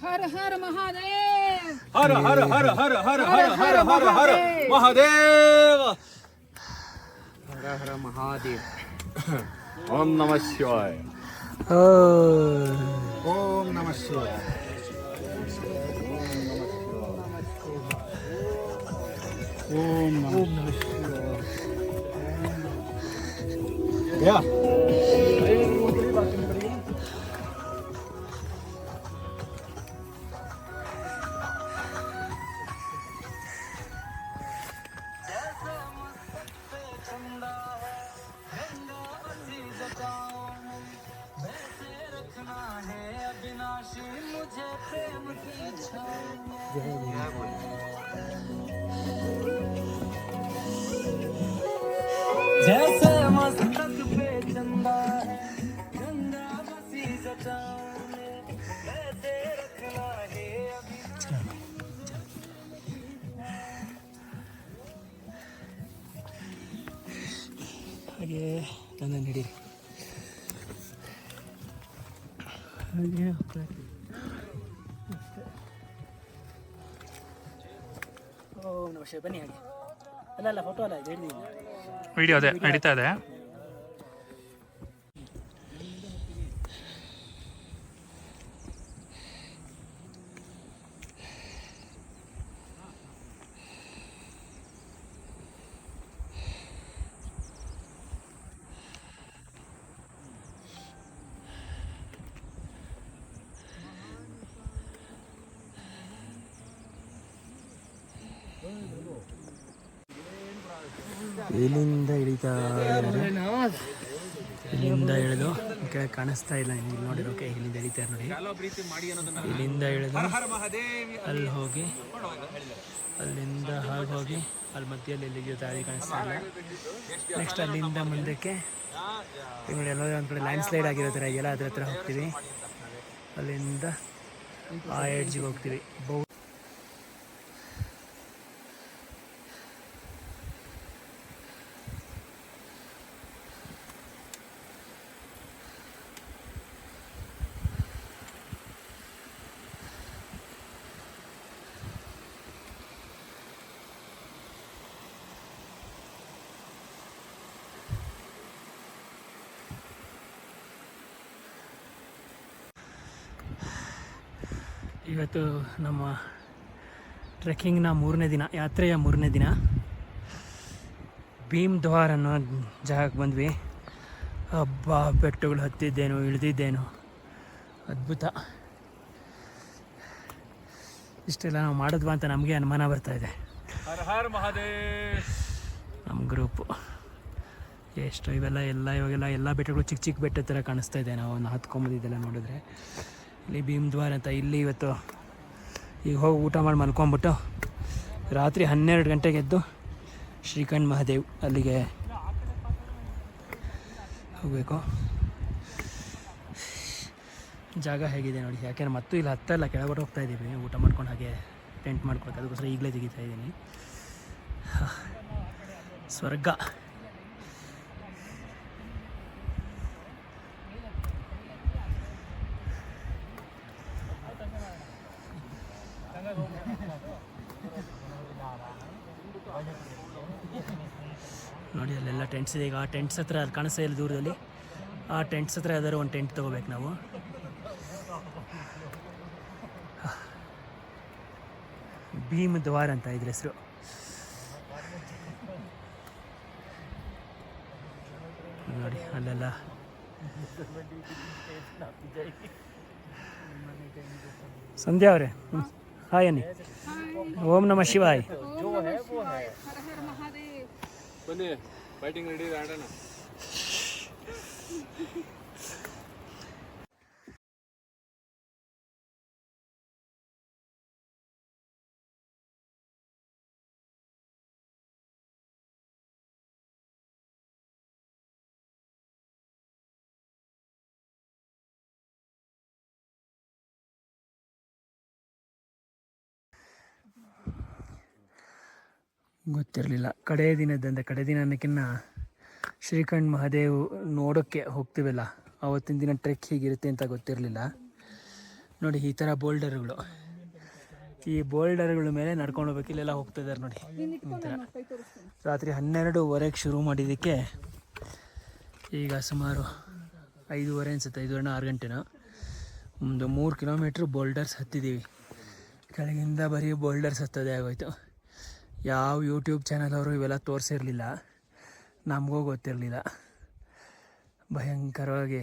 हर हर महादेव हर हर हर हर हर हर हर हर हर महादेव हर हर महादेव ओम नमः शिवाय ओम नमः शिवाय ओम नमः या जैसे मस्तक पे चंदा है गंगा बसी जटाओं में वैसे रखना है अभी ಹಾಗೆ ನನ್ನ ನಡೀರಿ ಹಾಗೆ ಹೋಗ್ತಾ ಇರ್ತೀವಿ. ಓಂ ನಮಃ ಶಿವಾಯ. ಬನ್ನಿ ಹಾಗೆ ಅಲ್ಲ ಫೋಟೋ ಅಲ್ಲ ಇದು ಹಿಡಿದಿಲ್ಲ. ವಿಡಿಯೋ ಅದೇ ನಡೀತಾ ಇದೆ. ಇಲ್ಲಿಂದ ಇಳಿತಾ ಇಲ್ಲಿಂದ ಇಳಿದು ಕೆಳಗೆ ಕಾಣಿಸ್ತಾ ಇಲ್ಲ ಇಲ್ಲಿ ನೋಡಿರೋ ಇಲ್ಲಿಂದ ಇಳಿತಾರೆ ನೋಡಿ. ಇಲ್ಲಿಂದ ಇಳಿದು ಅಲ್ಲಿ ಹೋಗಿ ಅಲ್ಲಿಂದ ಹಾಗೆ ಹೋಗಿ ಅಲ್ಲಿ ಮಧ್ಯದಲ್ಲಿ ಎಲ್ಲಿಗೆ ದಾರಿ ಕಾಣಿಸ್ತಾ ಇಲ್ಲ. ನೆಕ್ಸ್ಟ್ ಅಲ್ಲಿಂದ ಮುಂದಕ್ಕೆ ನೋಡಿ ಎಲ್ಲೋ ಒಂದು ಕಡೆ ಲ್ಯಾಂಡ್ ಸ್ಲೈಡ್ ಆಗಿರೋ ಥರ ಇದೆಯಲ್ಲ ಅದ್ರ ಹತ್ರ ಹೋಗ್ತೀವಿ. ಅಲ್ಲಿಂದ ಆ ಎಡ್ಜಿಗೆ ಹೋಗ್ತೀವಿ. ಇವತ್ತು ನಮ್ಮ ಟ್ರೆಕ್ಕಿಂಗ್ನ 3ನೇ ದಿನ, ಯಾತ್ರೆಯ 3ನೇ ದಿನ. ಭೀಮ್ ದ್ವಾರ್ ಅನ್ನೋ ಜಾಗಕ್ಕೆ ಬಂದ್ವಿ. ಹಬ್ಬ ಬೆಟ್ಟಗಳು ಹತ್ತಿದ್ದೇನು ಇಳಿದಿದ್ದೇನು ಅದ್ಭುತ. ಇಷ್ಟೆಲ್ಲ ನಾವು ಮಾಡಿದ್ವಾ ಅಂತ ನಮಗೆ ಅನುಮಾನ ಬರ್ತಾಯಿದೆ. हर हर महादेव ನಮ್ಮ ಗ್ರೂಪು ಎಷ್ಟು ಇವಾಗೆಲ್ಲ ಎಲ್ಲ ಬೆಟ್ಟಗಳು ಚಿಕ್ಕ ಚಿಕ್ಕ ಬೆಟ್ಟ ಥರ ಕಾಣಿಸ್ತಾ ಇದೆ. ನಾವು ಒಂದು ಹತ್ಕೊಂಬಂದಿದ್ದೆಲ್ಲ ನೋಡಿದ್ರೆ ಇಲ್ಲಿ ಭೀಮ್ ದ್ವಾರ ಅಂತ. ಇಲ್ಲಿ ಇವತ್ತು ಈಗ ಹೋಗಿ ಊಟ ಮಾಡಿ ಮಲ್ಕೊಂಬಿಟ್ಟು ರಾತ್ರಿ 12 ಗಂಟೆಗೆ ಎದ್ದು ಶ್ರೀಕಂಠ ಮಹಾದೇವ್ ಅಲ್ಲಿಗೆ ಹೋಗಬೇಕು. ಜಾಗ ಹೇಗಿದೆ ನೋಡಿ. ಯಾಕೆಂದ್ರೆ ಮತ್ತು ಇಲ್ಲಿ ಹತ್ತಲ್ಲ, ಕೆಳಗಡೆ ಹೋಗ್ತಾ ಇದ್ದೀವಿ ಊಟ ಮಾಡ್ಕೊಂಡು ಹಾಗೆ ಟೆಂಟ್ ಮಾಡ್ಕೊಳಕ್ಕೆ. ಅದಕ್ಕೋಸ್ಕರ ಈಗಲೇ ತೆಗಿತಾ ಇದ್ದೀನಿ. ಸ್ವರ್ಗ. ನೋಡಿ ಅಲ್ಲೆಲ್ಲ ಟೆಂಟ್ಸ್ ಇದೆ. ಈಗ ಆ ಟೆಂಟ್ಸ್ ಹತ್ರ ಅಲ್ಲಿ ಕಾಣಿಸ್ತಾ ಇಲ್ಲ ದೂರದಲ್ಲಿ. ಆ ಟೆಂಟ್ಸ್ ಹತ್ರ ಯಾವ್ದಾದ್ರು ಒಂದು ಟೆಂಟ್ ತೊಗೋಬೇಕು ನಾವು. ಭೀಮ್ ದ್ವಾರ್ ಅಂತ ಇದ್ರ ಹೆಸರು. ನೋಡಿ ಅಲ್ಲೆಲ್ಲ ಸಂಧ್ಯಾ ಅವರೇ ಹಾಯ್ ಅನ್ನಿ. ಓಂ ನಮಃ ಶಿವಾಯ್. हर हर महादेव. बने फाइटिंग रेडी आडना ಗೊತ್ತಿರಲಿಲ್ಲ. ಕಡೆ ದಿನದಂದರೆ ಕಡೆ ದಿನ ಅನ್ನೋಕ್ಕಿಂತ ಶ್ರೀಕಂಠ್ ಮಹಾದೇವ್ ನೋಡೋಕ್ಕೆ ಹೋಗ್ತೀವಲ್ಲ ಆವತ್ತಿನ ದಿನ ಟ್ರೆಕ್ ಹೀಗಿರುತ್ತೆ ಅಂತ ಗೊತ್ತಿರಲಿಲ್ಲ. ನೋಡಿ ಈ ಥರ ಬೋಲ್ಡರ್ಗಳು, ಈ ಬೋಲ್ಡರ್ಗಳ ಮೇಲೆ ನಡ್ಕೊಂಡು ಹೋಗ್ಬೇಕು. ಇಲ್ಲೆಲ್ಲ ಹೋಗ್ತಾ ಇದ್ದಾರೆ ನೋಡಿ ಈ ಥರ. ರಾತ್ರಿ 12:15ಕ್ಕೆ ಶುರು ಮಾಡಿದ್ದಕ್ಕೆ ಈಗ ಸುಮಾರು 5:30 ಅನಿಸುತ್ತೆ, 5:30 6 ಗಂಟೆನೋ. ಒಂದು 3 ಕಿಲೋಮೀಟ್ರ್ ಬೋಲ್ಡರ್ಸ್ ಹತ್ತಿದ್ದೀವಿ. ಕೆಳಗಿಂದ ಬರೀ ಬೋಲ್ಡರ್ಸ್ ಹತ್ತೋದೇ ಆಗೋಯ್ತು. ಯಾವ ಯೂಟ್ಯೂಬ್ ಚಾನಲ್ ಅವರು ಇವೆಲ್ಲ ತೋರಿಸಿರಲಿಲ್ಲ, ನಮಗೂ ಗೊತ್ತಿರಲಿಲ್ಲ. ಭಯಂಕರವಾಗಿ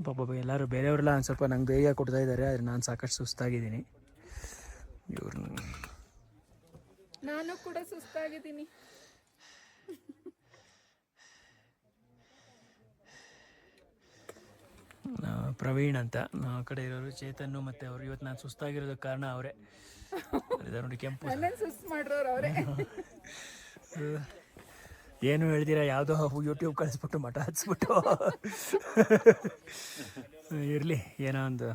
ಪಾಪ ಎಲ್ಲರೂ ಬೇರೆಯವರೆಲ್ಲ ಒಂದು ಸ್ವಲ್ಪ ನಂಗೆ ಬೇಗ ಕೊಡ್ತಾ ಇದ್ದಾರೆ, ಆದರೆ ನಾನು ಸಾಕಷ್ಟು ಸುಸ್ತಾಗಿದ್ದೀನಿ. ಇವ್ರು ನಾನು ಕೂಡ ಸುಸ್ತಾಗಿದ್ದೀನಿ. ಪ್ರವೀಣ್ ಅಂತ ಆ ಕಡೆ ಇರೋರು, ಚೇತನ್ನು ಮತ್ತು ಅವರು. ಇವತ್ತು ನಾನು ಸುಸ್ತಾಗಿರೋದಕ್ಕೆ ಕಾರಣ ಅವರೇ. ನೋಡಿ ಕೆಂಪು ಸುಸ್ತು ಮಾಡ್ರೋರು ಅವರೇ. ಏನು ಹೇಳ್ತೀರಾ, ಯಾವುದೋ ಯೂಟ್ಯೂಬ್ ಕಳಿಸ್ಬಿಟ್ಟು ಮಠ ಹಚ್ಬಿಟ್ಟು. ಇರಲಿ, ಏನೋ ಒಂದು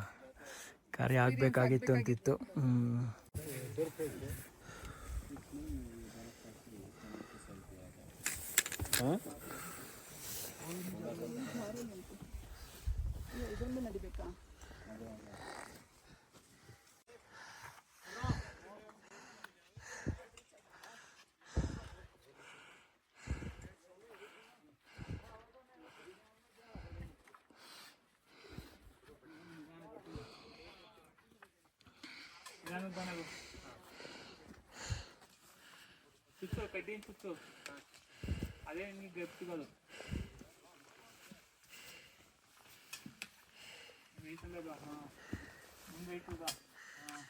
ಕಾರ್ಯ ಆಗಬೇಕಾಗಿತ್ತು ಅಂತಿತ್ತು. ಇದೊಂದು ನಡಿಬೇಕಾ? ಸುತ್ತು ಕಡ್ಡಿನ ಸುತ್ತು, ಅದೇ ನಿಮಗೆ ಗಪ್ಪಿಗೋದು. ಹಾಂ ಮುಂದೆ ಇಟ್ಟುದ. ಹಾಂ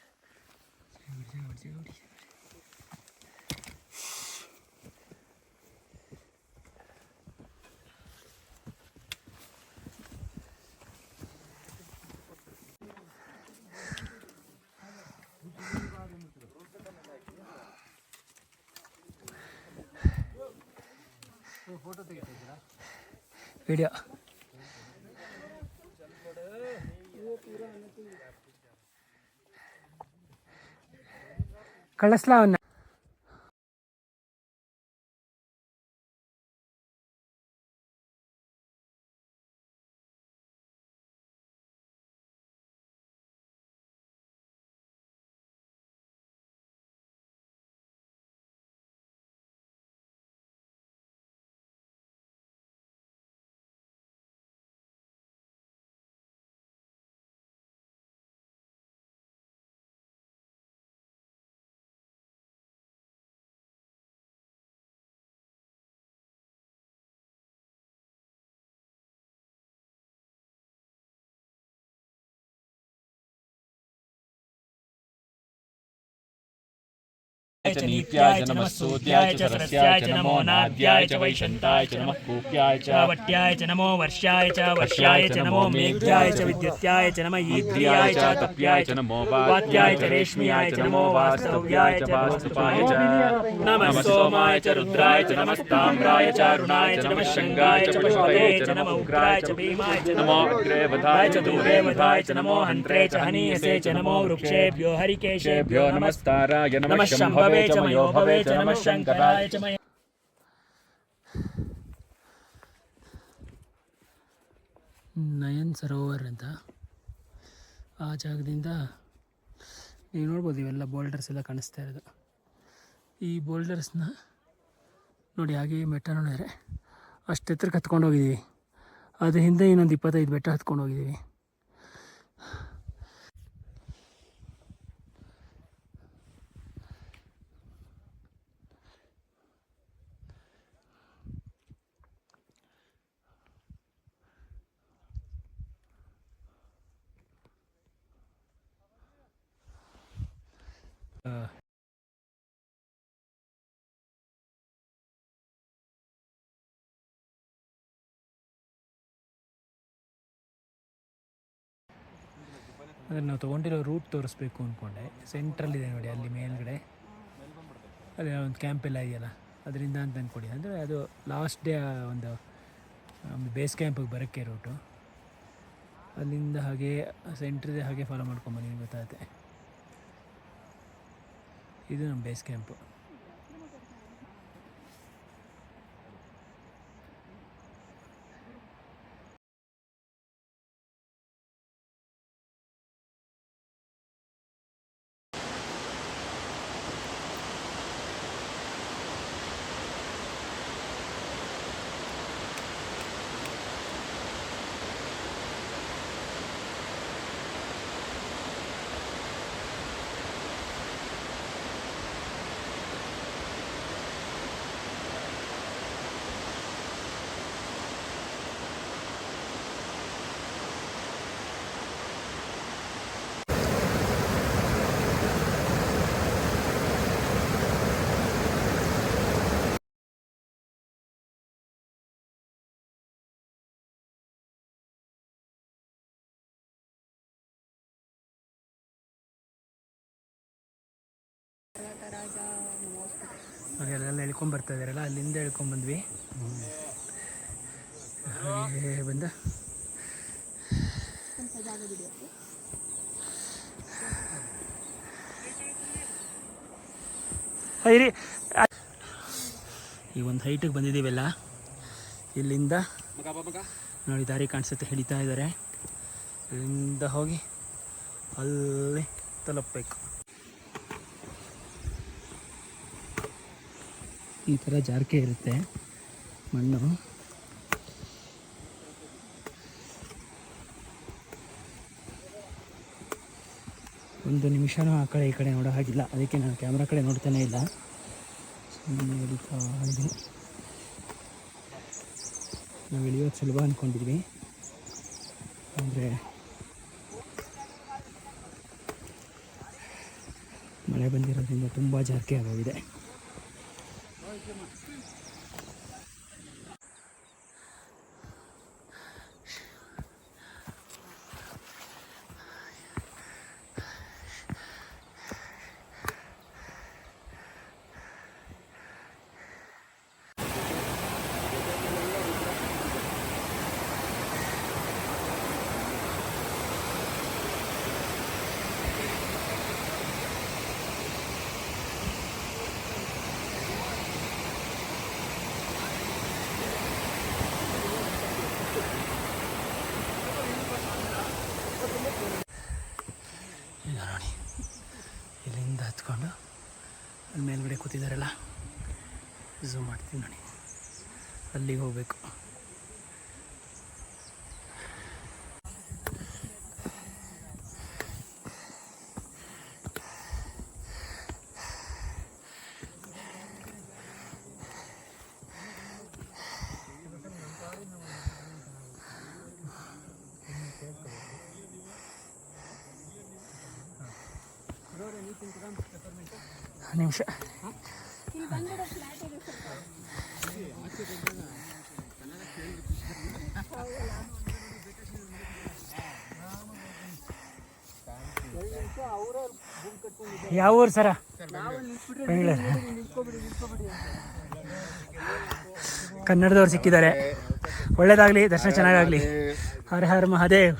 ಫೋಟೋ ತೆಗಿತಿದ್ದೀರಾ? ವಿಡಿಯೋ ಕಳಿಸ್ಲಾ ಅವನ್ನ. नित्याय च नमः सूर्याय च सरस्याय च नमो नाद्याय च वैशन्ताय च नमः कूप्याय च वट्याय च नमो वर्ष्याय च नमो मेघ्याय च विद्युत्याय च नमः ईद्रियाय च तप्याय च नमो वात्याय च रेश्म्याय च नमो वास्तव्याय च वास्तुपाय च नमः सोमाय च रुद्राय च नमस्ताम्राय च अरुणाय च नमः शङ्गाय च पशुपते च नमः उग्राय च भीमाय च नमो अग्रे वधाय च दूरे वधाय च नमो हन्त्रे च हनीयसे च नमो वृक्षेभ्यो हरिकेशेभ्यो नमस्ताराय नमः शम्भवे च मयो भवे च नमः शङ्कराय च मय. ನಯನ್ ಸರೋವರ್ ಅಂತ ಆ ಜಾಗದಿಂದ ನೀವು ನೋಡ್ಬೋದು, ಇವೆಲ್ಲ ಬೋಲ್ಡರ್ಸ್ ಎಲ್ಲ ಕಾಣಿಸ್ತಾ ಇರೋದು. ಈ ಬೋಲ್ಡರ್ಸ್ನ ನೋಡಿ, ಹಾಗೆ ಬೆಟ್ಟ ನೋಡಿದ್ರೆ ಅಷ್ಟು ಎತ್ತರಕ್ಕೆ ಹತ್ಕೊಂಡು ಹೋಗಿದ್ದೀವಿ. ಅದು ಹಿಂದೆ ಇನ್ನೊಂದು 25 ಬೆಟ್ಟ ಹತ್ಕೊಂಡು ಹೋಗಿದ್ದೀವಿ. ಅದನ್ನು ನಾವು ತೊಗೊಂಡಿರೋ ರೂಟ್ ತೋರಿಸ್ಬೇಕು ಅಂದ್ಕೊಂಡೆ. ಸೆಂಟ್ರಲ್ಲಿದೆ ನೋಡಿ, ಅಲ್ಲಿ ಮೇಲ್ಗಡೆ ಅಲ್ಲಿ ಒಂದು ಕ್ಯಾಂಪೆಲ್ಲ ಇದೆಯಲ್ಲ, ಅದರಿಂದ ಅಂತ ಅಂದ್ಕೊಡಿ. ಅಂದರೆ ಅದು ಲಾಸ್ಟ್ ಡೇ ಒಂದು ಬೇಸ್ ಕ್ಯಾಂಪಿಗೆ ಬರೋಕ್ಕೆ ರೂಟು. ಅಲ್ಲಿಂದ ಹಾಗೆ ಸೆಂಟ್ರಿದೆ, ಹಾಗೆ ಫಾಲೋ ಮಾಡ್ಕೊಂಬನ್ನಿ, ಗೊತ್ತಾಗುತ್ತೆ. ಇದು ನಮ್ಮ ಬೇಸ್ ಕ್ಯಾಂಪು. ರಾಜ ನಮಸ್ಕಾರ. ನೋಡಿ ಅಲ್ಲೆಲ್ಲ ಇಳ್ಕೊಂಡು ಬರ್ತಾ ಇದ್ದಾರಲ್ಲ, ಅಲ್ಲಿಂದ ಇಳ್ಕೊಂಡು ಬಂದ್ವಿ. ಹಾಗೆ ಬಂದ ಸ್ವಲ್ಪ ಜಾಗ ಬಿಡಿಯಪ್ಪ. ಇರಿ, ಈ ಒಂದು ಹೈಟಿಗೆ ಬಂದಿದ್ದೀವಲ್ಲ, ಇಲ್ಲಿಂದ ನೋಡಿ ದಾರಿ ಕಾಣಿಸುತ್ತೆ, ಹಿಡಿತಾ ಇದ್ದಾರೆ. ಇಲ್ಲಿಂದ ಹೋಗಿ ಅಲ್ಲಿ ತಲುಪಬೇಕು. ಈ ಥರ ಜಾರಕೆ ಇರುತ್ತೆ ಮಣ್ಣು. ಒಂದು ನಿಮಿಷನೂ ಆ ಕಡೆ ಈ ಕಡೆ ನೋಡೋ ಹಾಗಿಲ್ಲ, ಅದಕ್ಕೆ ನಾನು ಕ್ಯಾಮ್ರಾ ಕಡೆ ನೋಡ್ತಾನೇ ಇಲ್ಲ, ಸುಮ್ಮನೆ ಹಿಡಿತಾ ಇದ್ದೀನಿ. ನಾವು ಇಳಿಯೋದು ಸುಲಭ ಅಂದ್ಕೊಂಡಿದ್ವಿ, ಅಂದರೆ ಮಳೆ ಬಂದಿರೋದ್ರಿಂದ ತುಂಬ ಜಾರಕೆ ಆಗೋಗಿದೆ. ಈಗ ನೋಡಿ ಇಲ್ಲಿಂದ ಹತ್ಕೊಂಡು ಅಲ್ಲಿ ಮೇಲ್ಗಡೆ ಕೂತಿದ್ದಾರಲ್ಲ, ಝೂಮ್ ಮಾಡ್ತೀನಿ ನೋಡಿ, ಅಲ್ಲಿಗೆ ಹೋಗಬೇಕು. ನಿಮಿಷ ಯಾವ ಊರು ಸರ? ಬೆಂಗಳೂರು. ಕನ್ನಡದವ್ರು ಸಿಕ್ಕಿದ್ದಾರೆ, ಒಳ್ಳೇದಾಗಲಿ, ದರ್ಶನ ಚೆನ್ನಾಗಾಗಲಿ. ಹರ ಹರ ಮಹಾದೇವ್.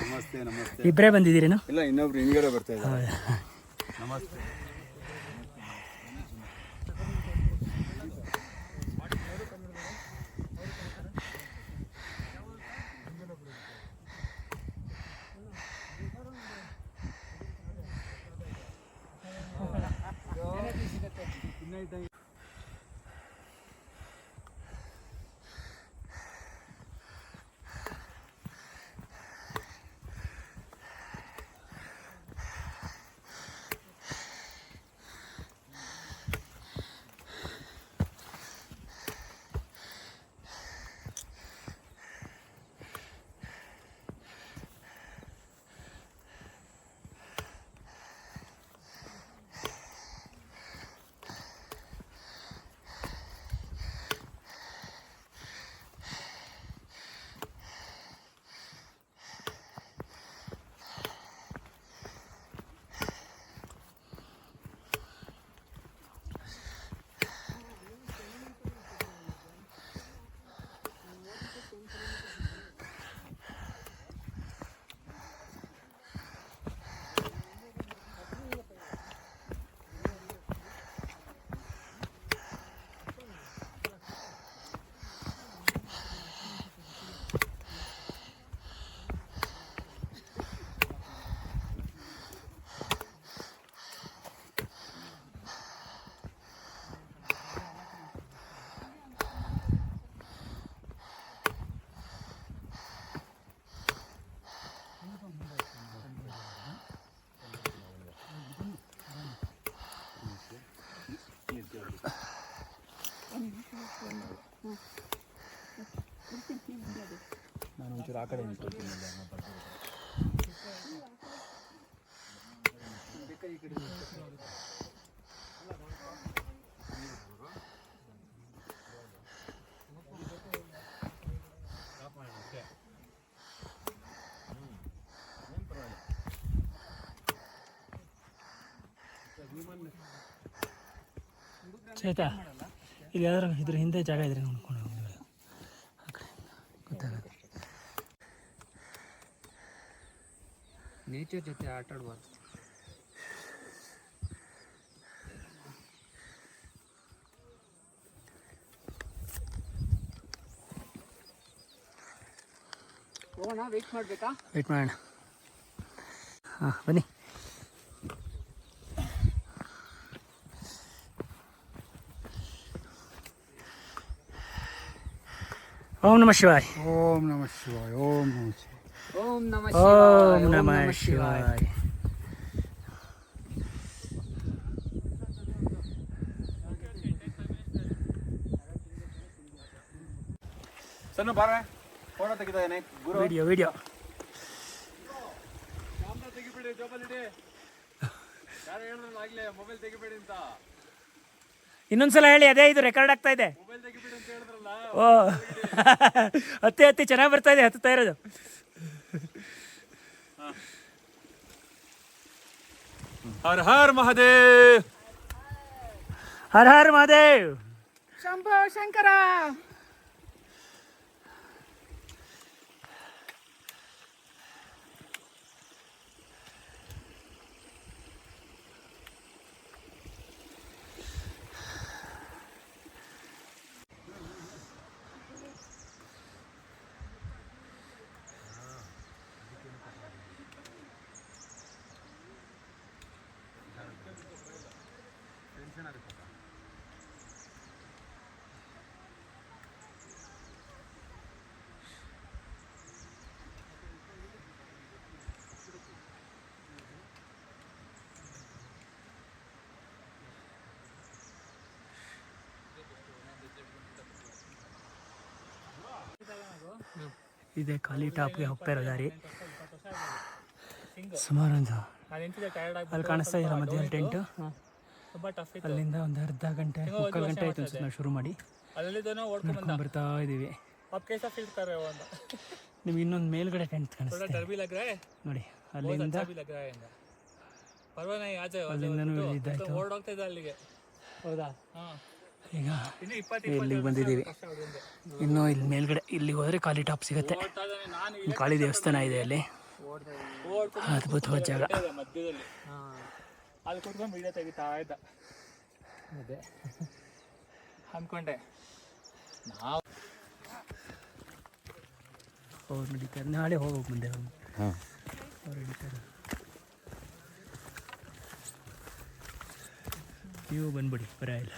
ನಮಸ್ತೆ. ನಮಸ್ತೆ. ಇಬ್ಬರೇ ಬಂದಿದ್ದೀರೇನು? ಇಲ್ಲ, ಇನ್ನೊಬ್ರು ಹಿಂಗಡೆ ಬರ್ತಾ ಇದ್ದಾರೆ. ಹೌದಾ? ನಮಸ್ತೆ. ನಾನು ಒಂಚೂರು ಆ ಕಡೆ ನಿಂತ್ಕೊಳ್ತೀನಿ. ಚೇತಾ ಇಲ್ಲಿ ಯಾರು ಇದ್ರ ಹಿಂದೆ ಜಾಗ ಇದ್ರೆ ನೋಡ್ಕೊಂಡು ಹೋಗಿ ಆ ಕಡೆ ಗೊತ್ತಾಗುತ್ತೆ. ನೇಚರ್ ಜೊತೆ ಆಟ ಆಡ್ಬಾರ್ದು. ಹೋಗೋಣ, ವೆಯ್ಟ್ ಮಾಡಬೇಕಾ? ವೆಯ್ಟ್ ಮಾಡೋಣ. ಹಾಂ ಬನ್ನಿ. ಓಂ ನಮಃ ಶಿವಾಯ. ಓಂ ನಮಃ ಶಿವಾಯ. ಓಂ ನಮಃ ಶಿವಾಯ. ಓಂ ನಮಃ ಓಂ ನಮಃ ಶಿವಾಯ. ಸಣ್ಣ ಬಾರ ಫೋಟೋ ತೆಗಿತಾನೆ ಗುರು. ವಿಡಿಯೋ ವಿಡಿಯೋ ಕ್ಯಾಮ್ರಾ ತೆಗಿಬೇಡಿ, ಜೋಬಲ್ ಇಡಿ. ಯಾರು ಹೇಳಿದ್ರಲ್ಲ ಆಗ್ಲೇ ಮೊಬೈಲ್ ತೆಗಿಬೇಡಿ ಅಂತ. ಇನ್ನೊಂದ್ಸಲ ಹೇಳಿ, ಅದೇ ಇದು ರೆಕಾರ್ಡ್ ಆಗ್ತಾ ಇದೆ. ಮೊಬೈಲ್ ತೆಗಿಬೇಡಿ ಅಂತ ಹೇಳಿದ್ರಲ್ಲ. ಓ ಹತ್ತಿ ಹತ್ತಿ ಚೆನ್ನಾಗಿ ಬರ್ತಾ ಇದೆ, ಹತ್ತುತ್ತಾ ಇರೋದು. ಹರ್ ಹರ್ ಮಹಾದೇವ್. ಹರ ಹರ ಮಹಾದೇವ್. ಶಂಭೋ ಶಂಕರ. ಇದೆ ಖಾಲಿ ಟಾಪ್ಗೆ ಹೋಗ್ತಾ ಇರೋ ದಾರಿ. ಸುಮಾರು ಒಂದು ಅಲ್ಲಿ ಕಾಣಿಸ್ತಾ ಇದೆಯಲ್ಲ ಮಧ್ಯಾಹ್ನ ಟೆಂಟು, ಅಲ್ಲಿಂದ ಒಂದು ಅರ್ಧ ಗಂಟೆ ಮುಕ್ಕಾಲು ಗಂಟೆ ಆಯ್ತು ಅನ್ಸುತ್ತೆ ನಾವು ಶುರು ಮಾಡಿ. ನಡ್ಕೊಂಡು ಬರ್ತಾ ಇದ್ದೀವಿ. ನಿಮ್ಗೆ ಇನ್ನೊಂದು ಮೇಲ್ಗಡೆ ಟೆಂಟ್ ಕಾಣಿಸ್ತಾ ನೋಡಿ, ಅಲ್ಲಿಂದ ಅಲ್ಲಿಂದನೂ ಇದ್ದಾಯ್ತು. ಹೌದಾ? ಈಗ ಇಲ್ಲಿಗೆ ಬಂದಿದ್ದೀವಿ. ಇನ್ನು ಇಲ್ಲಿ ಮೇಲ್ಗಡೆ ಇಲ್ಲಿಗೆ ಹೋದರೆ ಕಾಲಿ ಟಾಪ್ ಸಿಗುತ್ತೆ. ಕಾಳಿ ದೇವಸ್ಥಾನ ಇದೆ ಅಲ್ಲಿ, ಅದ್ಭುತವಾದ ಜಾಗ. ಮಧ್ಯದಲ್ಲಿ ಅಲ್ಲಿ ಕೂತ್ಕೊಂಡು ವಿಡಿಯೋ ತೆಗಿತಾ ಇದ್ದ. ಅದೇ ಅಂದ್ಕೊಂಡೆ ನಾವು ಅವ್ರು ನಡೀತಾರೆ. ನಾಳೆ ಹೋಗೋಕೆ ಮುಂದೆ ಅವ್ರು ನಡೀತಾರೆ. ನೀವು ಬಂದ್ಬಿಡಿ, ಬರ ಇಲ್ಲ.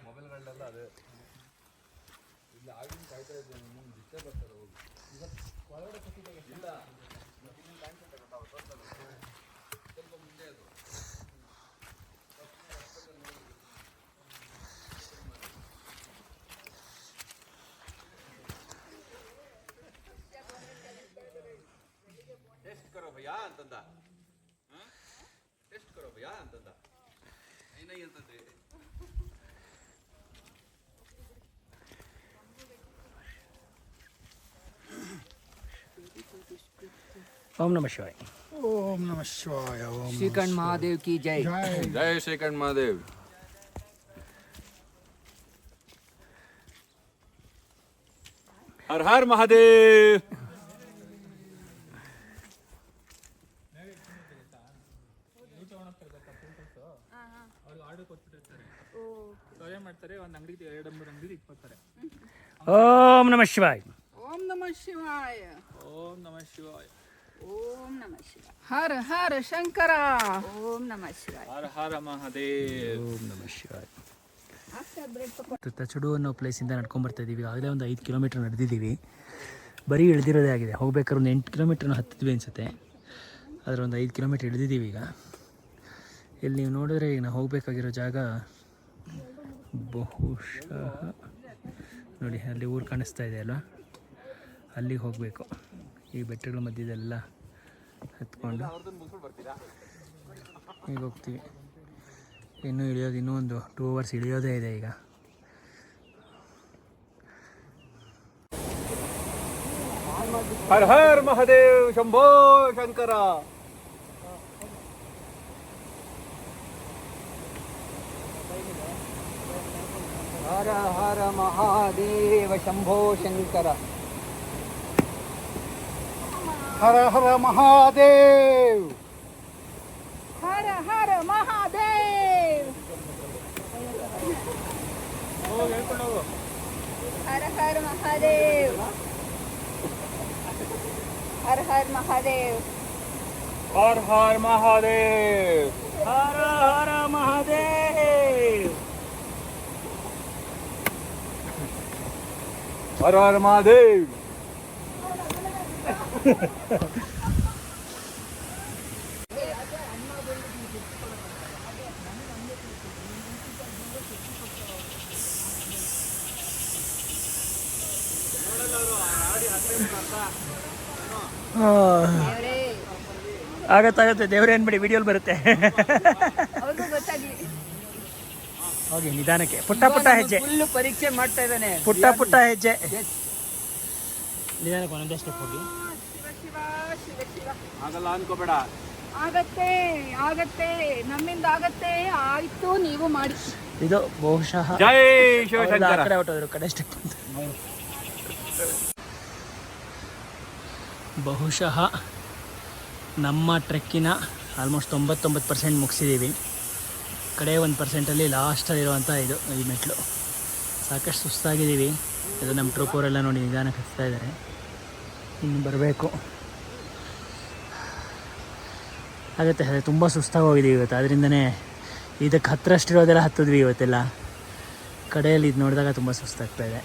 ಮೊಬೈಲ್ಗಳನ್ನೆಲ್ಲ ಅದೇ ಇಲ್ಲಿ ಆಗಿನ ಕಾಯ್ತಾ ಇದ್ದೆ. ಮುಂದೆ ದಿಷ್ಟೇ ಬರ್ತಾರೆ ಹೋಗಿ. ಒಳಗಡೆ ಇಲ್ಲ ಕಾಣ್ಸುತ್ತೆ ಗೊತ್ತಾ, ಸ್ವಲ್ಪ ಮುಂದೆ ಅದು. ಟೆಸ್ಟ್ ಕರೋ ಭಯ್ಯ ಅಂತಂದ. ಟೆಸ್ಟ್ ಕರೋ ಭಯ್ಯ ಅಂತಂದ. ನೈ ಅಂತಂದ್ರಿ. ಓಂ ನಮಃ ಶಿವಾಯ. ಓಂ ನಮಃ ಶಿವಾಯ. ಓಂ ಶ್ರೀಕಂಠ ಮಹಾದೇವ್ ಕಿ ಜೈ. ಜೈ ಶ್ರೀಕಂಠ ಮಹಾದೇವ್. ಹರ್ ಹರ್ ಮಹಾದೇವ್. ಮಾಡ್ತಾರೆ ಒಂದು ಅಂಗಡಿ 2-3 ಅಂಗಡಿ ಇಟ್ಕೊತಾರೆ. ಓಂ ನಮಃ ಶಿವಾಯ. ಓಂ ನಮಃ ಶಿವಾಯ. ಓಂ ನಮಃ ಶಿವಾಯ. ಓಂ ನಮಃ ಶಿವಾಯ. ಹರ ಹರ ಶಂಕರ. ಓಂ ನಮಃ ಶಿವಾಯ. ಹರ ಹರ ಮಹಾದೇವ್. ಓಂ ನಮಃ ಶಿವಾಯ. ತಚಡು ಅನ್ನೋ ಪ್ಲೇಸಿಂದ ನಡ್ಕೊಂಬರ್ತಾ ಇದ್ದೀವಿ. ಆಗಲೇ ಒಂದು 5 ಕಿಲೋಮೀಟ್ರ್ ನಡೆದಿದ್ದೀವಿ. ಬರೀ ಇಳಿದಿರೋದೇ ಆಗಿದೆ. ಹೋಗ್ಬೇಕಾದ್ರೆ ಒಂದು 8 ಕಿಲೋಮೀಟ್ರನ್ನ ಹತ್ತಿದ್ವಿ ಅನಿಸುತ್ತೆ. ಅದರ ಒಂದು 5 ಕಿಲೋಮೀಟ್ರ್ ಇಳಿದಿದ್ದೀವಿ ಈಗ. ಇಲ್ಲಿ ನೀವು ನೋಡಿದ್ರೆ ಈಗ ನಾವು ಹೋಗಬೇಕಾಗಿರೋ ಜಾಗ ಬಹುಶಃ ನೋಡಿ ಅಲ್ಲಿ ಊರು ಕಾಣಿಸ್ತಾ ಇದೆ ಅಲ್ವಾ, ಅಲ್ಲಿಗೆ ಹೋಗಬೇಕು. ಈ ಬೆಟ್ಟಗಳ ಮಧ್ಯದೆಲ್ಲ ಹತ್ಕೊಂಡು ಈಗ ಹೋಗ್ತೀವಿ. ಇನ್ನೂ ಇಳಿಯೋದು, ಇನ್ನೂ ಒಂದು 2 hours ಇಳಿಯೋದೇ ಇದೆ ಈಗ. ಹರ ಹರ ಮಹಾದೇವ್ ಶಂಭೋ ಶಂಕರ. ಹರ ಹರ ಮಹಾದೇವ ಶಂಭೋ ಶಂಕರ. हर हर महादेव ಹರ ಹರ ಮಹಾದೇವ್. ಹರ ಹರ ಮಹಾದೇವ್. ಹರ ಹರ ಮಹಾದೇವ್. ಹರ ಹರ ಮಹಾದೇವ್. ಹರ ಹರ ಮಹಾದೇವ್. ಹರ ಹರ ಮಹಾದೇವ್. ಆಗತ್ತಾಗತ್ತೆ, ದೇವ್ರೇ ಅನ್ಬಿಡಿ, ವಿಡಿಯೋಲಿ ಬರುತ್ತೆ. ಅವ್ರಿಗೂ ಗೊತ್ತಾಗ್ಲಿ. ಹೋಗಿ ನಿಧಾನಕ್ಕೆ, ಪುಟ್ಟ ಪುಟ್ಟ ಹೆಜ್ಜೆ, ಫುಲ್ ಪರೀಕ್ಷೆ ಮಾಡ್ತಾ ಇದ್ದಾನೆ. ಪುಟ್ಟ ಪುಟ್ಟ ಹೆಜ್ಜೆ, ನಿಧಾನಕ್ಕೆ ಒಂದೊಂದೇ ಸ್ಟೆಪ್ ಹೋಗಿ. ಶಿವ ಶಿವ ಶಿವ ಶಿವ. ಆಗಲ್ಲ ಅನ್ಕೋಬೇಡ. ಆಗತ್ತೆ ಆಗತ್ತೆ, ನಮ್ಮಿಂದ ಆಗತ್ತೆ. ಆಯ್ತು, ನೀವು ಮಾಡಿ. ಇದು ಬಹುಶಃ ಜೈ ಅವ್ರದ್ದು ಆ ಶಿವಶಂಕರ. ಕಡೆ ಹೊಟ್ಟೋದ್ರು, ಕಡೆ ಸ್ಟೆಪ್ ಅಂತ. ಬಹುಶಃ ನಮ್ಮ ಟ್ರೆಕ್ಕಿನ ಆಲ್ಮೋಸ್ಟ್ 99% ಮುಗಿಸಿದ್ದೀವಿ. ಕಡೆ 1%ಅಲ್ಲಿ ಲಾಸ್ಟಲ್ಲಿರುವಂಥ ಈ ಮೆಟ್ಲು. ಸಾಕಷ್ಟು ಸುಸ್ತಾಗಿದ್ದೀವಿ. ಇದು ನಮ್ಮ ಟ್ರೂಪವರೆಲ್ಲ ನೋಡಿ ನಿಧಾನಕ್ಕೆ ಹತ್ತಾ ಇದ್ದಾರೆ. ಇನ್ನು ಬರಬೇಕು ಆಗುತ್ತೆ. ಅದೇ ತುಂಬ ಸುಸ್ತಾಗಿ ಹೋಗಿದ್ದೀವಿ ಇವತ್ತು. ಅದರಿಂದನೇ ಇದಕ್ಕೆ ಹತ್ತಿರಷ್ಟಿರೋದೆಲ್ಲ ಹತ್ತಿದ್ವಿ ಇವತ್ತೆಲ್ಲ. ಕಡೆಯಲ್ಲಿ ಇದು ನೋಡಿದಾಗ ತುಂಬ ಸುಸ್ತಾಗ್ತಾಯಿದೆ.